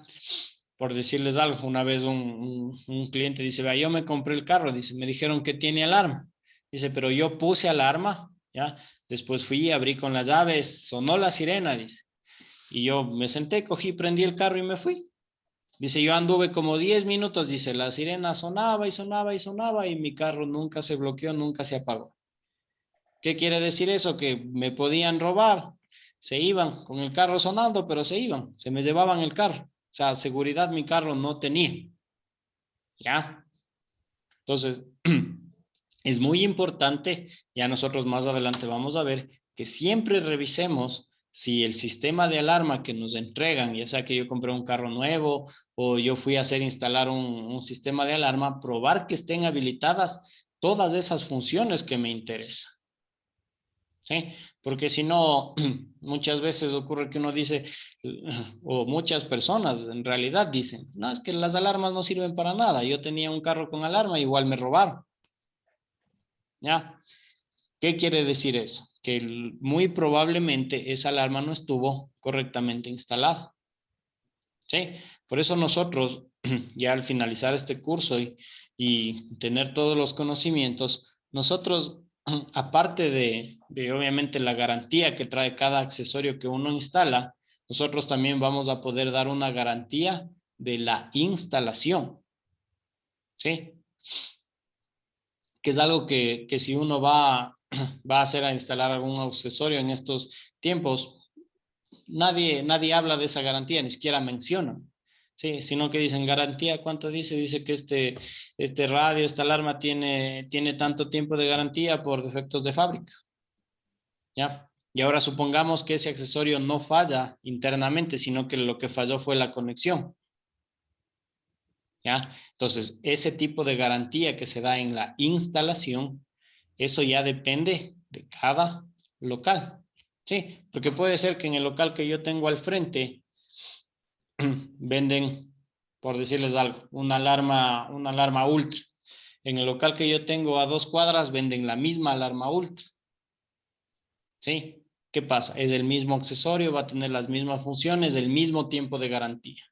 Por decirles algo, una vez un cliente dice, vea, yo me compré el carro, dice, me dijeron que tiene alarma. Dice, pero yo puse alarma, ¿ya? Después fui, abrí con las llaves, sonó la sirena, dice. Y yo me senté, cogí, prendí el carro y me fui. Dice, yo anduve como 10 minutos, dice, la sirena sonaba y sonaba y sonaba y mi carro nunca se bloqueó, nunca se apagó. ¿Qué quiere decir eso? Que me podían robar, se iban con el carro sonando, pero se iban, se me llevaban el carro. O sea, seguridad mi carro no tenía. ¿Ya? Entonces, es muy importante, ya nosotros más adelante vamos a ver, que siempre revisemos si el sistema de alarma que nos entregan, ya sea que yo compré un carro nuevo o yo fui a hacer instalar un sistema de alarma, probar que estén habilitadas todas esas funciones que me interesan. ¿Sí? Porque si no, muchas veces ocurre que uno dice, o muchas personas en realidad dicen, no, es que las alarmas no sirven para nada. Yo tenía un carro con alarma, igual me robaron. ¿Ya? ¿Qué quiere decir eso? Que muy probablemente esa alarma no estuvo correctamente instalada. ¿Sí? Por eso nosotros, ya al finalizar este curso y tener todos los conocimientos, nosotros, aparte de obviamente la garantía que trae cada accesorio que uno instala, nosotros también vamos a poder dar una garantía de la instalación. ¿Sí? Que es algo que si uno va a hacer a instalar algún accesorio en estos tiempos, nadie habla de esa garantía, ni siquiera mencionan. Sí, sino que dicen garantía, ¿cuánto dice? Dice que este radio, esta alarma tiene tanto tiempo de garantía por defectos de fábrica. ¿Ya? Y ahora supongamos que ese accesorio no falla internamente, sino que lo que falló fue la conexión. ¿Ya? Entonces, ese tipo de garantía que se da en la instalación, eso ya depende de cada local. Sí, porque puede ser que en el local que yo tengo al frente venden, por decirles algo, una alarma ultra. En el local que yo tengo a 2 cuadras venden la misma alarma ultra. ¿Sí? ¿Qué pasa? Es el mismo accesorio, va a tener las mismas funciones, el mismo tiempo de garantía.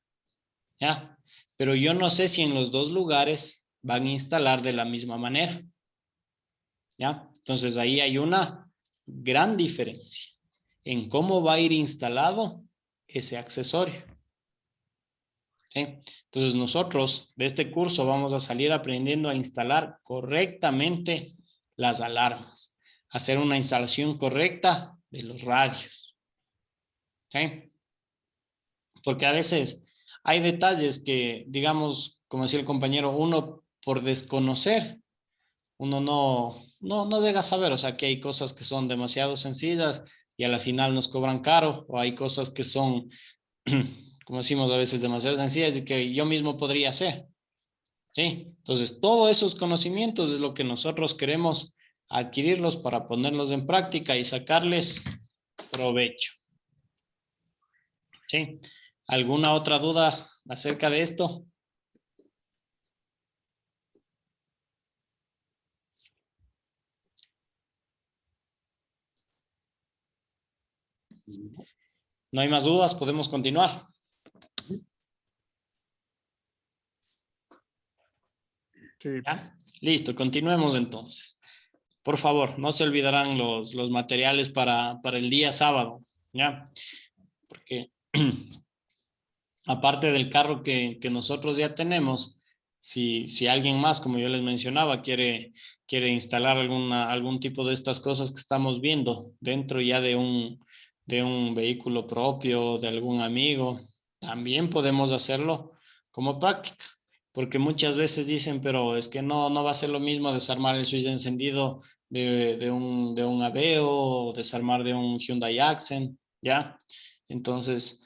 ¿Ya? Pero yo no sé si en los 2 lugares van a instalar de la misma manera. ¿Ya? Entonces ahí hay una gran diferencia en cómo va a ir instalado ese accesorio. ¿Sí? Entonces nosotros de este curso vamos a salir aprendiendo a instalar correctamente las alarmas, hacer una instalación correcta de los radios. ¿Sí? Porque a veces hay detalles que, digamos, como decía el compañero, uno por desconocer, uno no llega a saber, o sea, que hay cosas que son demasiado sencillas y a la final nos cobran caro, o hay cosas que son, como decimos a veces, demasiado sencillas y que yo mismo podría hacer. ¿Sí? Entonces, todos esos conocimientos es lo que nosotros queremos adquirirlos para ponerlos en práctica y sacarles provecho. ¿Sí? ¿Alguna otra duda acerca de esto? ¿No hay más dudas? ¿Podemos continuar? Sí. ¿Ya? Listo, continuemos entonces. Por favor, no se olvidarán los materiales para el día sábado, ¿ya? Porque aparte del carro que nosotros ya tenemos, si alguien más, como yo les mencionaba, quiere instalar algún tipo de estas cosas que estamos viendo dentro ya de un vehículo propio, de algún amigo, también podemos hacerlo como práctica. Porque muchas veces dicen, pero es que no va a ser lo mismo desarmar el switch de encendido de un Aveo o desarmar de un Hyundai Accent, ¿ya? Entonces,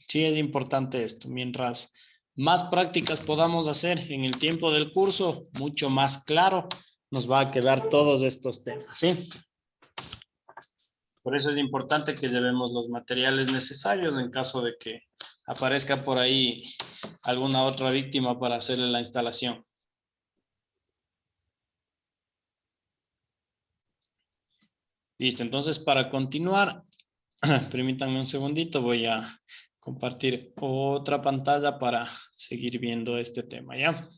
sí es importante esto. Mientras más prácticas podamos hacer en el tiempo del curso, mucho más claro nos va a quedar todos estos temas, ¿sí? Por eso es importante que llevemos los materiales necesarios en caso de que aparezca por ahí alguna otra víctima para hacerle la instalación. Listo, entonces para continuar, permítanme un segundito, voy a compartir otra pantalla para seguir viendo este tema, ¿ya?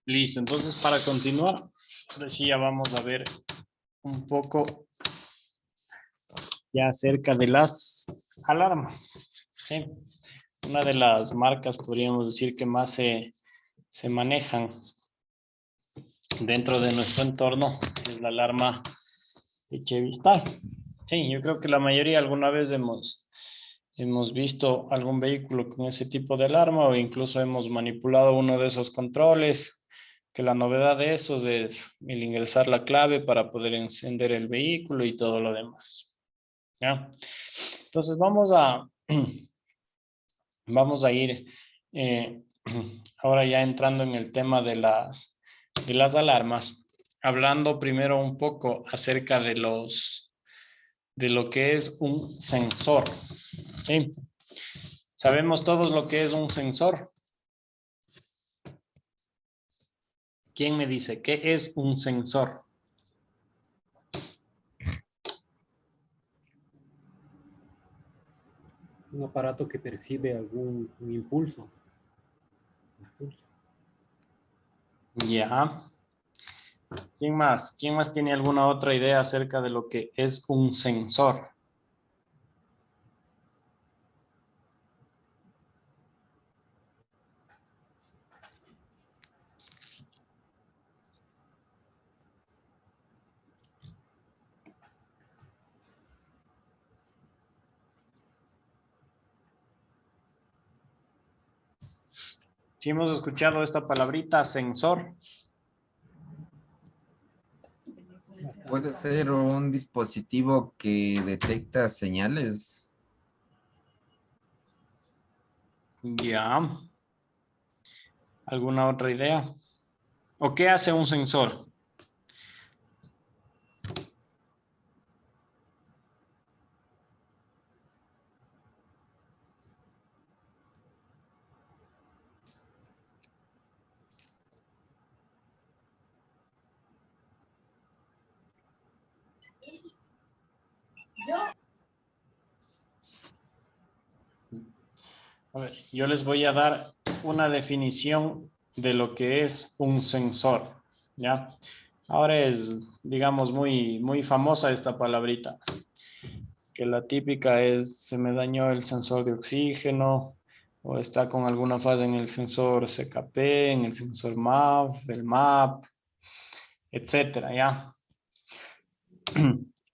Listo, entonces para continuar, decía, vamos a ver un poco ya acerca de las alarmas. ¿Sí? Una de las marcas, podríamos decir, que más se manejan dentro de nuestro entorno es la alarma de Chevistar. Sí, yo creo que la mayoría alguna vez hemos visto algún vehículo con ese tipo de alarma o incluso hemos manipulado uno de esos controles, que la novedad de esos es el ingresar la clave para poder encender el vehículo y todo lo demás. ¿Ya? Entonces vamos a ir ahora ya entrando en el tema de las alarmas, hablando primero un poco acerca de lo que es un sensor. ¿Sí? ¿Sabemos todos lo que es un sensor? ¿Quién me dice qué es un sensor? Un aparato que percibe un impulso. Ya. ¿Quién más? ¿Quién más tiene alguna otra idea acerca de lo que es un sensor? Si hemos escuchado esta palabrita, sensor. Puede ser un dispositivo que detecta señales. Ya. ¿Alguna otra idea? ¿O qué hace un sensor? A ver, yo les voy a dar una definición de lo que es un sensor, ¿ya? Ahora es, digamos, muy famosa esta palabrita, que la típica es, se me dañó el sensor de oxígeno, o está con alguna falla en el sensor CKP, en el sensor MAF, el MAP, etcétera, ¿ya?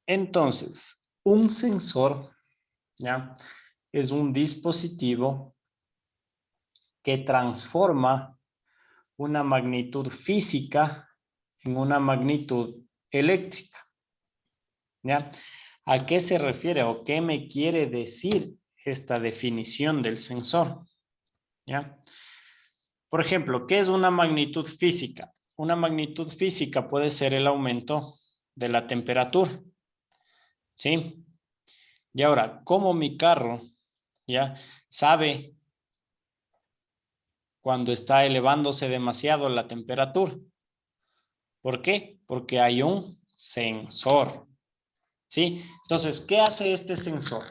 Entonces, un sensor, ¿ya? Es un dispositivo que transforma una magnitud física en una magnitud eléctrica. ¿Ya? ¿A qué se refiere o qué me quiere decir esta definición del sensor? ¿Ya? Por ejemplo, ¿qué es una magnitud física? Una magnitud física puede ser el aumento de la temperatura. ¿Sí? Y ahora, ¿cómo mi carro ya sabe cuando está elevándose demasiado la temperatura? ¿Por qué? Porque hay un sensor. ¿Sí? Entonces, ¿qué hace este sensor?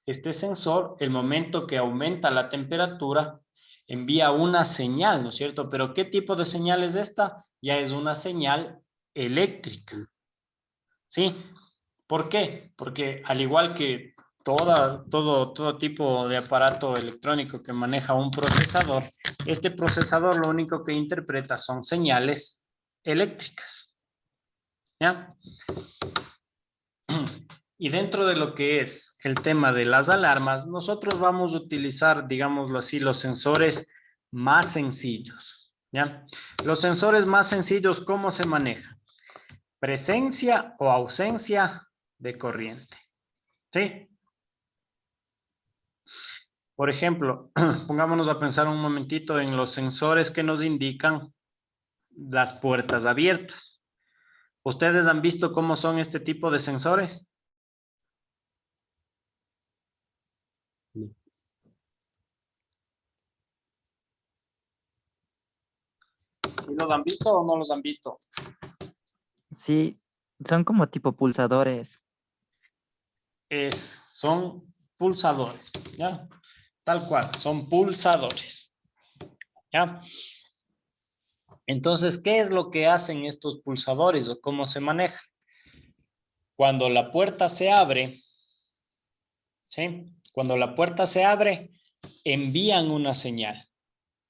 Este sensor, el momento que aumenta la temperatura, envía una señal, ¿no es cierto? Pero ¿qué tipo de señal es esta? Ya es una señal eléctrica. ¿Sí? ¿Por qué? Porque al igual que todo tipo de aparato electrónico que maneja un procesador, este procesador lo único que interpreta son señales eléctricas. ¿Ya? Y dentro de lo que es el tema de las alarmas, nosotros vamos a utilizar, digámoslo así, los sensores más sencillos. ¿Ya? Los sensores más sencillos, ¿cómo se manejan? Presencia o ausencia de corriente. ¿Sí? Por ejemplo, pongámonos a pensar un momentito en los sensores que nos indican las puertas abiertas. ¿Ustedes han visto cómo son este tipo de sensores? ¿Sí los han visto o no los han visto? Sí, son como tipo pulsadores. Son pulsadores, ¿ya? Tal cual, son pulsadores, ¿ya? Entonces, ¿qué es lo que hacen estos pulsadores o cómo se manejan? Cuando la puerta se abre, ¿sí? Cuando la puerta se abre, envían una señal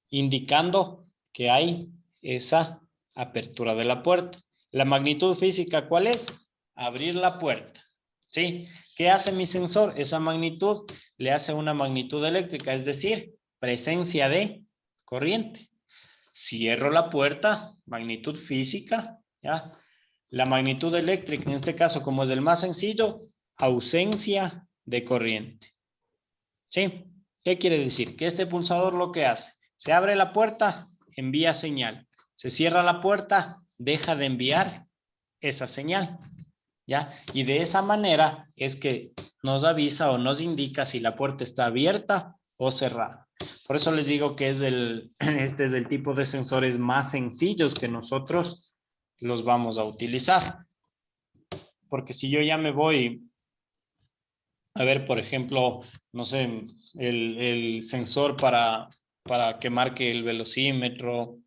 indicando que hay esa apertura de la puerta. La magnitud física, ¿cuál es? Abrir la puerta, ¿sí? ¿Qué hace mi sensor? Esa magnitud le hace una magnitud eléctrica, es decir, presencia de corriente. Cierro la puerta, magnitud física, ¿ya? La magnitud eléctrica, en este caso, como es el más sencillo, ausencia de corriente. ¿Sí? ¿Qué quiere decir? Que este pulsador lo que hace, se abre la puerta, envía señal. Se cierra la puerta, deja de enviar esa señal. ¿Ya? Y de esa manera es que nos avisa o nos indica si la puerta está abierta o cerrada. Por eso les digo que es este es el tipo de sensores más sencillos que nosotros los vamos a utilizar. Porque si yo ya me voy a ver, por ejemplo, no sé, el sensor para que marque el velocímetro,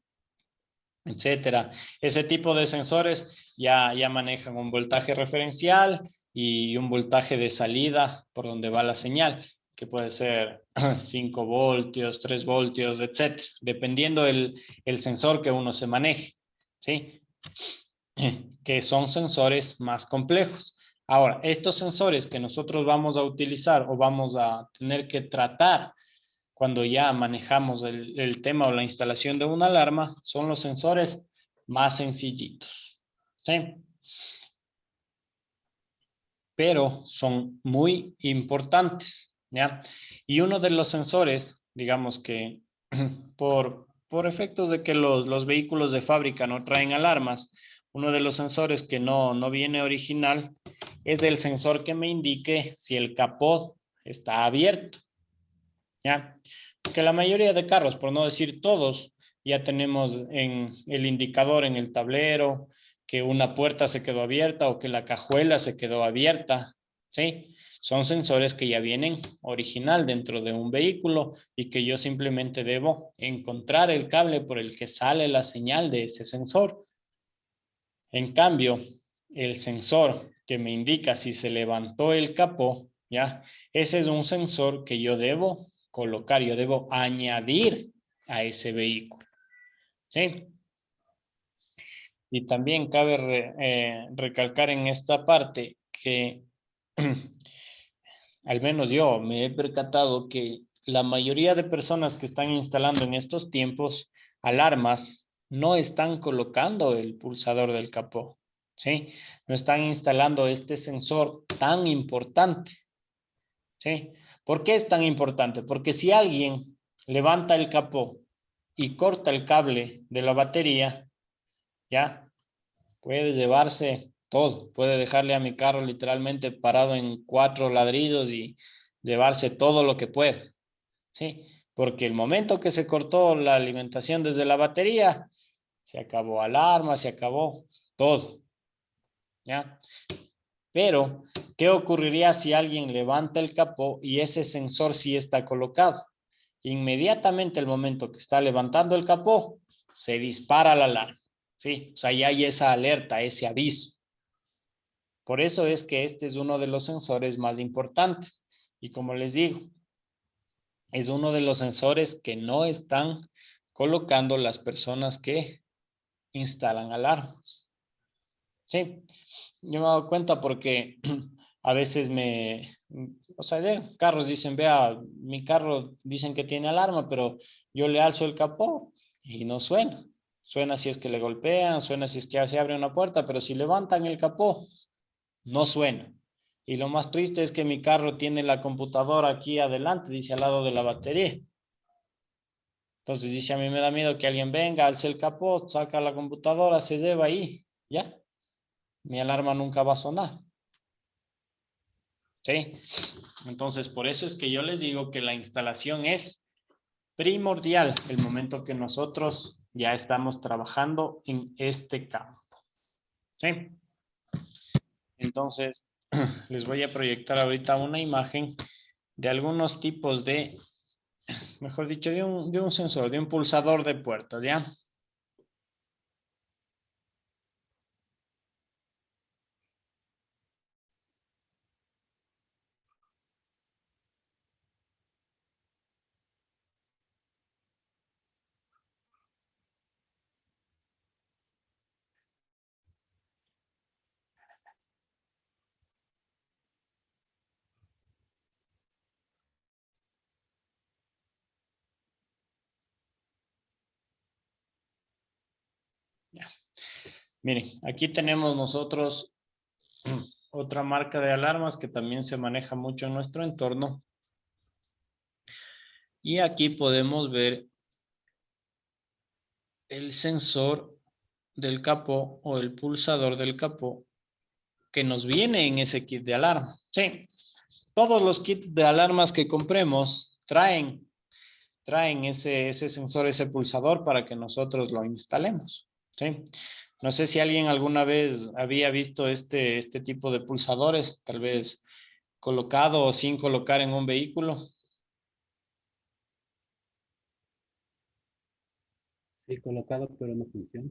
etcétera. Ese tipo de sensores ya manejan un voltaje referencial y un voltaje de salida por donde va la señal, que puede ser 5 voltios, 3 voltios, etcétera, dependiendo el sensor que uno se maneje, ¿sí? Que son sensores más complejos. Ahora, estos sensores que nosotros vamos a utilizar o vamos a tener que tratar cuando ya manejamos el tema o la instalación de una alarma son los sensores más sencillitos, ¿sí? Pero son muy importantes, ¿ya? Y uno de los sensores, digamos que por efectos de que los vehículos de fábrica no traen alarmas, uno de los sensores que no viene original es el sensor que me indique si el capot está abierto, ¿ya? Porque la mayoría de carros, por no decir todos, ya tenemos en el indicador en el tablero que una puerta se quedó abierta o que la cajuela se quedó abierta, ¿sí? Son sensores que ya vienen original dentro de un vehículo y que yo simplemente debo encontrar el cable por el que sale la señal de ese sensor. En cambio, el sensor que me indica si se levantó el capó, ¿ya? Ese es un sensor que yo debo colocar, yo debo añadir a ese vehículo, ¿sí? Y también cabe recalcar en esta parte que al menos yo me he percatado que la mayoría de personas que están instalando en estos tiempos alarmas no están colocando el pulsador del capó, ¿sí? No están instalando este sensor tan importante, ¿sí? ¿Por qué es tan importante? Porque si alguien levanta el capó y corta el cable de la batería, ¿ya? Puede llevarse todo, puede dejarle a mi carro literalmente parado en 4 ladrillos y llevarse todo lo que puede, ¿sí? Porque el momento que se cortó la alimentación desde la batería, se acabó alarma, se acabó todo, ¿ya? Pero, ¿qué ocurriría si alguien levanta el capó y ese sensor sí está colocado? Inmediatamente el momento que está levantando el capó, se dispara la alarma, ¿sí? O sea, ya hay esa alerta, ese aviso. Por eso es que este es uno de los sensores más importantes. Y como les digo, es uno de los sensores que no están colocando las personas que instalan alarmas. Sí, yo me he dado cuenta porque a veces o sea, de carros dicen, vea, mi carro dicen que tiene alarma, pero yo le alzo el capó y no suena. Suena si es que le golpean, suena si es que se abre una puerta, pero si levantan el capó, no suena. Y lo más triste es que mi carro tiene la computadora aquí adelante, dice al lado de la batería. Entonces dice, a mí me da miedo que alguien venga, alce el capó, saca la computadora, se lleva ahí, ya. Mi alarma nunca va a sonar. ¿Sí? Entonces, por eso es que yo les digo que la instalación es primordial el momento que nosotros ya estamos trabajando en este campo. ¿Sí? Entonces, les voy a proyectar ahorita una imagen de algunos tipos de, mejor dicho, de un sensor, de un pulsador de puertas, ¿ya? Miren, aquí tenemos nosotros otra marca de alarmas que también se maneja mucho en nuestro entorno. Y aquí podemos ver el sensor del capó o el pulsador del capó que nos viene en ese kit de alarma. Sí, todos los kits de alarmas que compremos traen ese sensor, ese pulsador para que nosotros lo instalemos. ¿Sí? No sé si alguien alguna vez había visto este tipo de pulsadores, tal vez colocado o sin colocar en un vehículo. Sí, colocado, pero no funciona.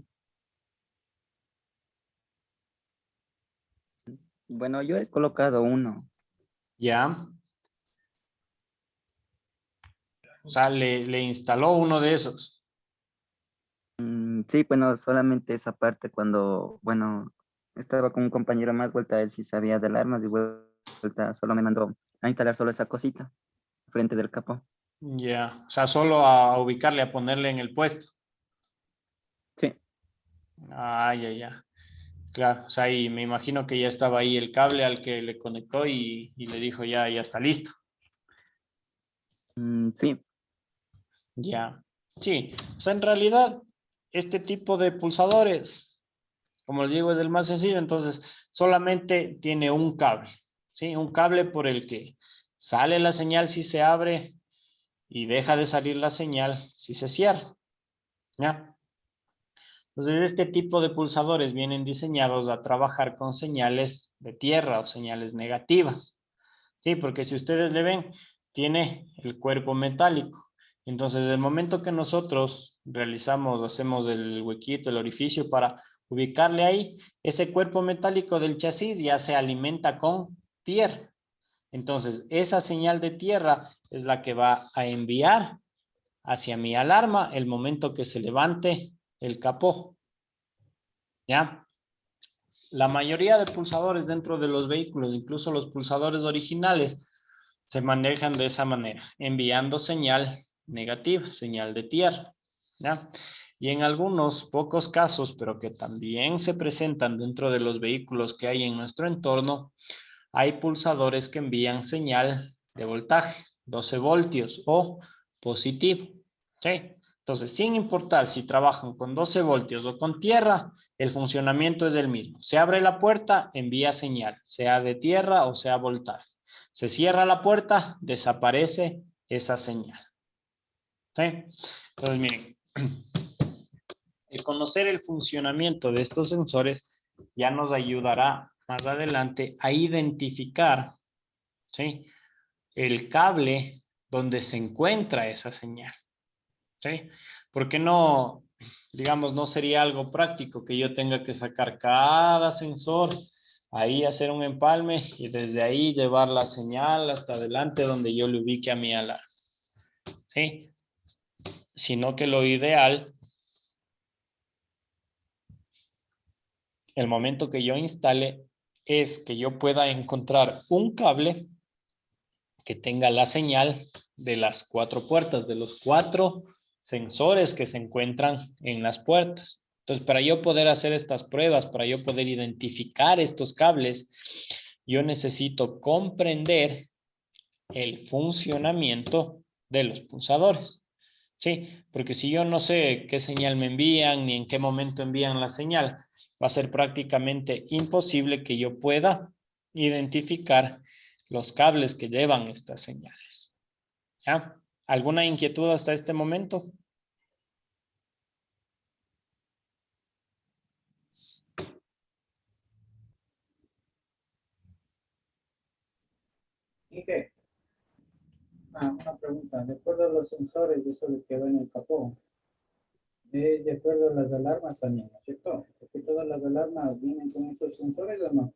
Bueno, yo he colocado uno. Ya. O sea, le instaló uno de esos. Sí, bueno, solamente esa parte cuando, bueno, estaba con un compañero más, vuelta a él sí sabía de alarmas y vuelta solo me mandó a instalar solo esa cosita frente del capó. Ya. O sea, solo a ubicarle, a ponerle en el puesto. Sí. Ah, ya. Claro, o sea, y me imagino que ya estaba ahí el cable al que le conectó y le dijo ya está listo. Sí. Ya. Sí, o sea, en realidad, este tipo de pulsadores, como les digo, es el más sencillo, entonces solamente tiene un cable, ¿sí? Un cable por el que sale la señal si se abre y deja de salir la señal si se cierra, ¿ya? Entonces, este tipo de pulsadores vienen diseñados a trabajar con señales de tierra o señales negativas. Sí, porque si ustedes le ven, tiene el cuerpo metálico. Entonces, el momento que nosotros hacemos el huequito, el orificio para ubicarle ahí, ese cuerpo metálico del chasis ya se alimenta con tierra. Entonces, esa señal de tierra es la que va a enviar hacia mi alarma el momento que se levante el capó. ¿Ya? La mayoría de pulsadores dentro de los vehículos, incluso los pulsadores originales, se manejan de esa manera, enviando señal negativa, señal de tierra, ¿ya? Y en algunos pocos casos, pero que también se presentan dentro de los vehículos que hay en nuestro entorno, hay pulsadores que envían señal de voltaje, 12 voltios o positivo, ¿sí? Entonces, sin importar si trabajan con 12 voltios o con tierra, el funcionamiento es el mismo. Se abre la puerta, envía señal, sea de tierra o sea voltaje. Se cierra la puerta, desaparece esa señal. ¿Sí? Entonces, miren, el conocer el funcionamiento de estos sensores ya nos ayudará más adelante a identificar, ¿sí?, el cable donde se encuentra esa señal. ¿Sí? Porque no, digamos, no sería algo práctico que yo tenga que sacar cada sensor, ahí hacer un empalme y desde ahí llevar la señal hasta adelante donde yo le ubique a mi alarma. ¿Sí? Sino que lo ideal, el momento que yo instale, es que yo pueda encontrar un cable que tenga la señal de las 4 puertas, de los 4 sensores que se encuentran en las puertas. Entonces, para yo poder hacer estas pruebas, para yo poder identificar estos cables, yo necesito comprender el funcionamiento de los pulsadores. Sí, porque si yo no sé qué señal me envían ni en qué momento envían la señal, va a ser prácticamente imposible que yo pueda identificar los cables que llevan estas señales. ¿Ya? ¿Alguna inquietud hasta este momento? Dije, una pregunta, de acuerdo a los sensores de eso que va en el capó, de acuerdo a las alarmas también, ¿no es cierto? Porque todas las alarmas vienen con estos sensores o no.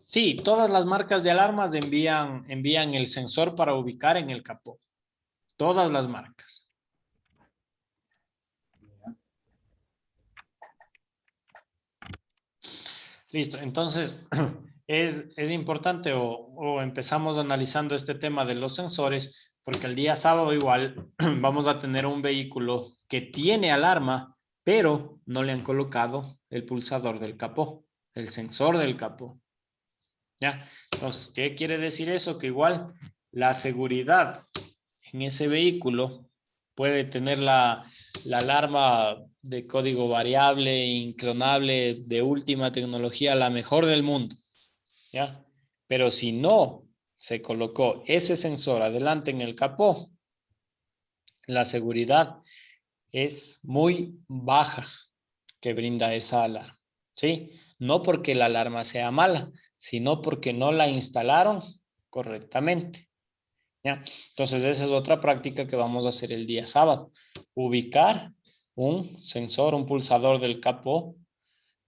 Sí, todas las marcas de alarmas envían el sensor para ubicar en el capó. Todas las marcas. Listo, entonces es importante o empezamos analizando este tema de los sensores porque el día sábado igual vamos a tener un vehículo que tiene alarma, pero no le han colocado el pulsador del capó, el sensor del capó. ¿Ya? Entonces, ¿qué quiere decir eso? Que igual la seguridad en ese vehículo puede tener la alarma de código variable, inclonable, de última tecnología, la mejor del mundo, ¿ya? Pero si no se colocó ese sensor adelante en el capó, la seguridad es muy baja que brinda esa alarma, ¿sí? No porque la alarma sea mala, sino porque no la instalaron correctamente, ¿ya? Entonces esa es otra práctica que vamos a hacer el día sábado. Ubicar un sensor, un pulsador del capó,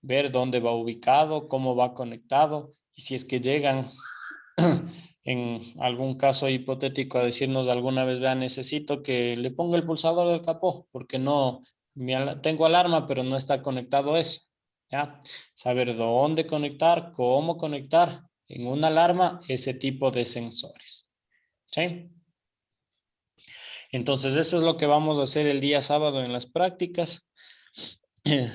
ver dónde va ubicado, cómo va conectado, y si es que llegan en algún caso hipotético a decirnos alguna vez, vean, necesito que le ponga el pulsador del capó, porque no, tengo alarma, pero no está conectado eso, ¿ya? Saber dónde conectar, cómo conectar en una alarma ese tipo de sensores, ¿sí? Entonces eso es lo que vamos a hacer el día sábado en las prácticas.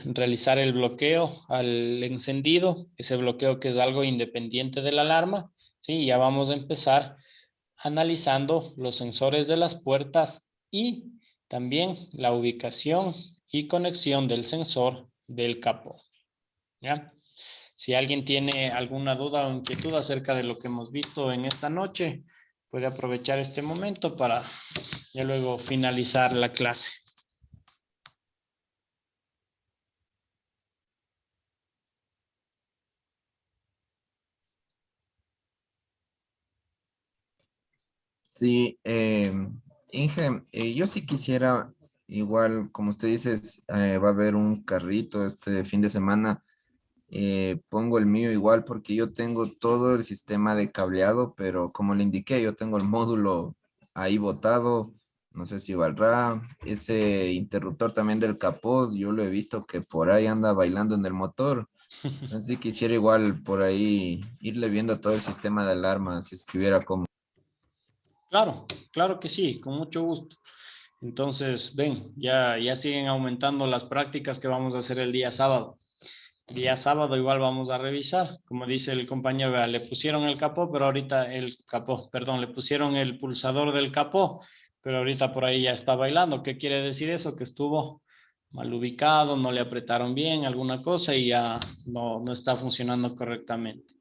Realizar el bloqueo al encendido, ese bloqueo que es algo independiente de la alarma, ¿sí? Ya vamos a empezar analizando los sensores de las puertas y también la ubicación y conexión del sensor del capó, ¿ya? Si alguien tiene alguna duda o inquietud acerca de lo que hemos visto en esta noche, puede aprovechar este momento para ya luego finalizar la clase. Sí, Inge, yo sí quisiera, igual como usted dice, va a haber un carrito este fin de semana. Pongo el mío igual porque yo tengo todo el sistema de cableado, pero como le indiqué, yo tengo el módulo ahí botado, no sé si valdrá. Ese interruptor también del capó, yo lo he visto que por ahí anda bailando en el motor. Entonces sí quisiera igual por ahí irle viendo todo el sistema de alarma, si escribiera como. Claro, claro que sí, con mucho gusto. Entonces, ven, ya siguen aumentando las prácticas que vamos a hacer el día sábado. El día sábado igual vamos a revisar, como dice el compañero, vea, le pusieron el capó, pero ahorita el capó, perdón, le pusieron el pulsador del capó, pero ahorita por ahí ya está bailando. ¿Qué quiere decir eso? Que estuvo mal ubicado, no le apretaron bien alguna cosa y ya no está funcionando correctamente.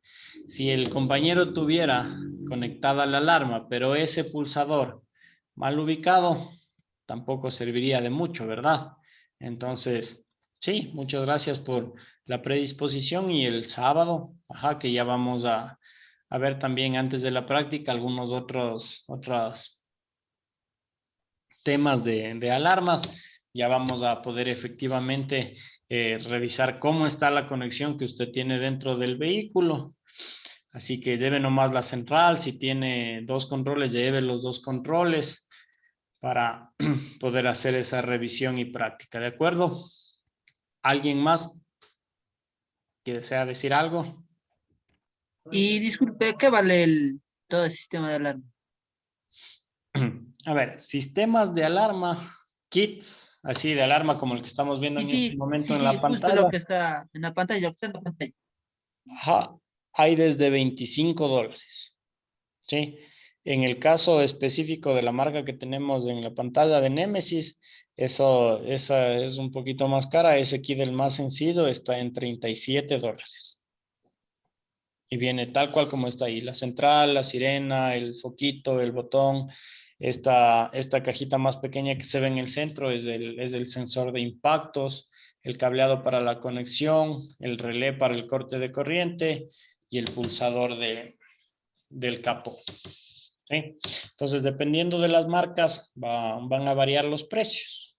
Si el compañero tuviera conectada la alarma, pero ese pulsador mal ubicado, tampoco serviría de mucho, ¿verdad? Entonces, sí, muchas gracias por la predisposición y el sábado, que ya vamos a ver también antes de la práctica algunos otros temas de alarmas. Ya vamos a poder efectivamente revisar cómo está la conexión que usted tiene dentro del vehículo. Así que lleve nomás la central, si tiene dos controles, lleve los dos controles para poder hacer esa revisión y práctica, ¿de acuerdo? ¿Alguien más que desea decir algo? Y disculpe, ¿qué vale todo el sistema de alarma? A ver, sistemas de alarma, kits, así de alarma como el que estamos viendo Sí, en este sí, momento sí, en sí, la justo lo pantalla. que está en la pantalla, lo que está en la pantalla. Hay desde $25, ¿sí? En el caso específico de la marca que tenemos en la pantalla de Nemesis, esa es un poquito más cara. Ese kit, el más sencillo, está en $37. Y viene tal cual como está ahí, la central, la sirena, el foquito, el botón. Esta cajita más pequeña que se ve en el centro es el sensor de impactos, el cableado para la conexión, el relé para el corte de corriente y el pulsador del capó, ¿sí? Entonces, dependiendo de las marcas, van a variar los precios,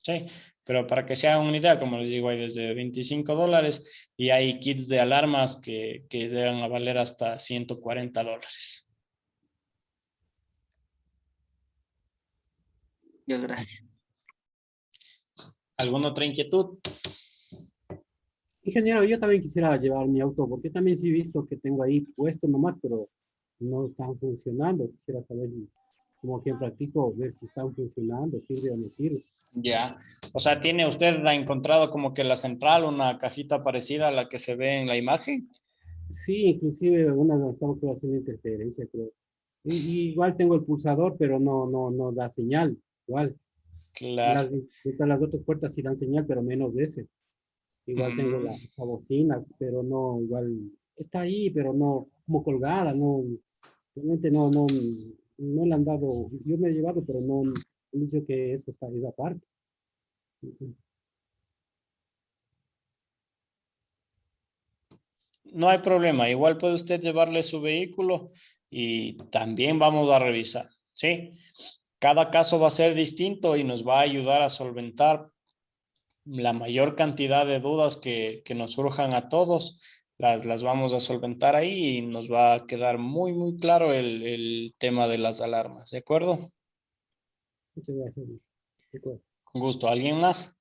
¿sí? Pero para que se hagan una idea, como les digo, hay desde $25 y hay kits de alarmas que llegan a valer hasta $140. Yo, gracias. ¿Alguna otra inquietud? Ingeniero, yo también quisiera llevar mi auto, porque también sí he visto que tengo ahí puesto nomás, pero no están funcionando. Quisiera saber como quien practico, ver si están funcionando, sirve o no sirve. Ya. O sea, ¿tiene usted ha encontrado como que la central, una cajita parecida a la que se ve en la imagen? Sí, inclusive algunas nos estamos haciendo interferencia, creo. Y igual tengo el pulsador, pero no da señal, igual. Claro. Las otras puertas sí dan señal, pero menos de ese. Igual tengo Mm. la bocina, pero no, igual está ahí, pero no, como colgada, no, realmente no le han dado, yo me he llevado, pero no, han dicho que eso está ahí aparte. No hay problema. Igual puede usted llevarle su vehículo y también vamos a revisar, ¿sí? Cada caso va a ser distinto y nos va a ayudar a solventar la mayor cantidad de dudas que nos surjan a todos. Las vamos a solventar ahí y nos va a quedar muy, muy claro el tema de las alarmas, ¿de acuerdo? Muchas gracias. De acuerdo. Con gusto. ¿Alguien más?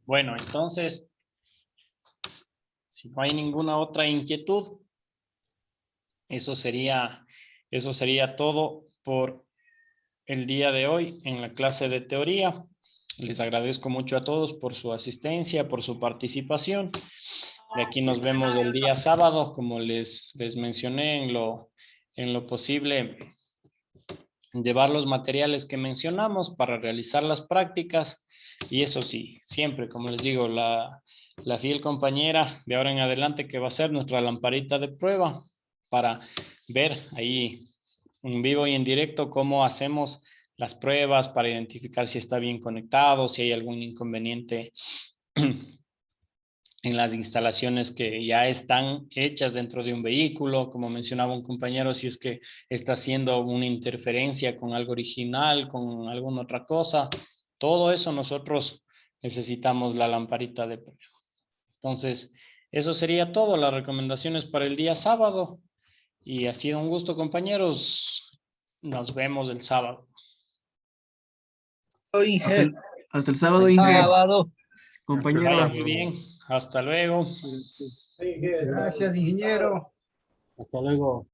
Bueno, entonces, si no hay ninguna otra inquietud, eso sería todo por el día de hoy en la clase de teoría. Les agradezco mucho a todos por su asistencia, por su participación. De aquí nos vemos el día sábado, como les mencioné en lo posible, llevar los materiales que mencionamos para realizar las prácticas. Y eso sí, siempre, como les digo, la fiel compañera de ahora en adelante que va a ser nuestra lamparita de prueba para ver ahí en vivo y en directo cómo hacemos las pruebas para identificar si está bien conectado, si hay algún inconveniente en las instalaciones que ya están hechas dentro de un vehículo, como mencionaba un compañero, si es que está haciendo una interferencia con algo original, con alguna otra cosa, todo eso nosotros necesitamos la lamparita de prueba. Entonces, eso sería todo, las recomendaciones para el día sábado. Y ha sido un gusto, compañeros. Nos vemos el sábado. Inge. Hasta el sábado, Inge. Sábado. Compañero. Vaya muy bien. Hasta luego. Gracias, ingeniero. Hasta luego.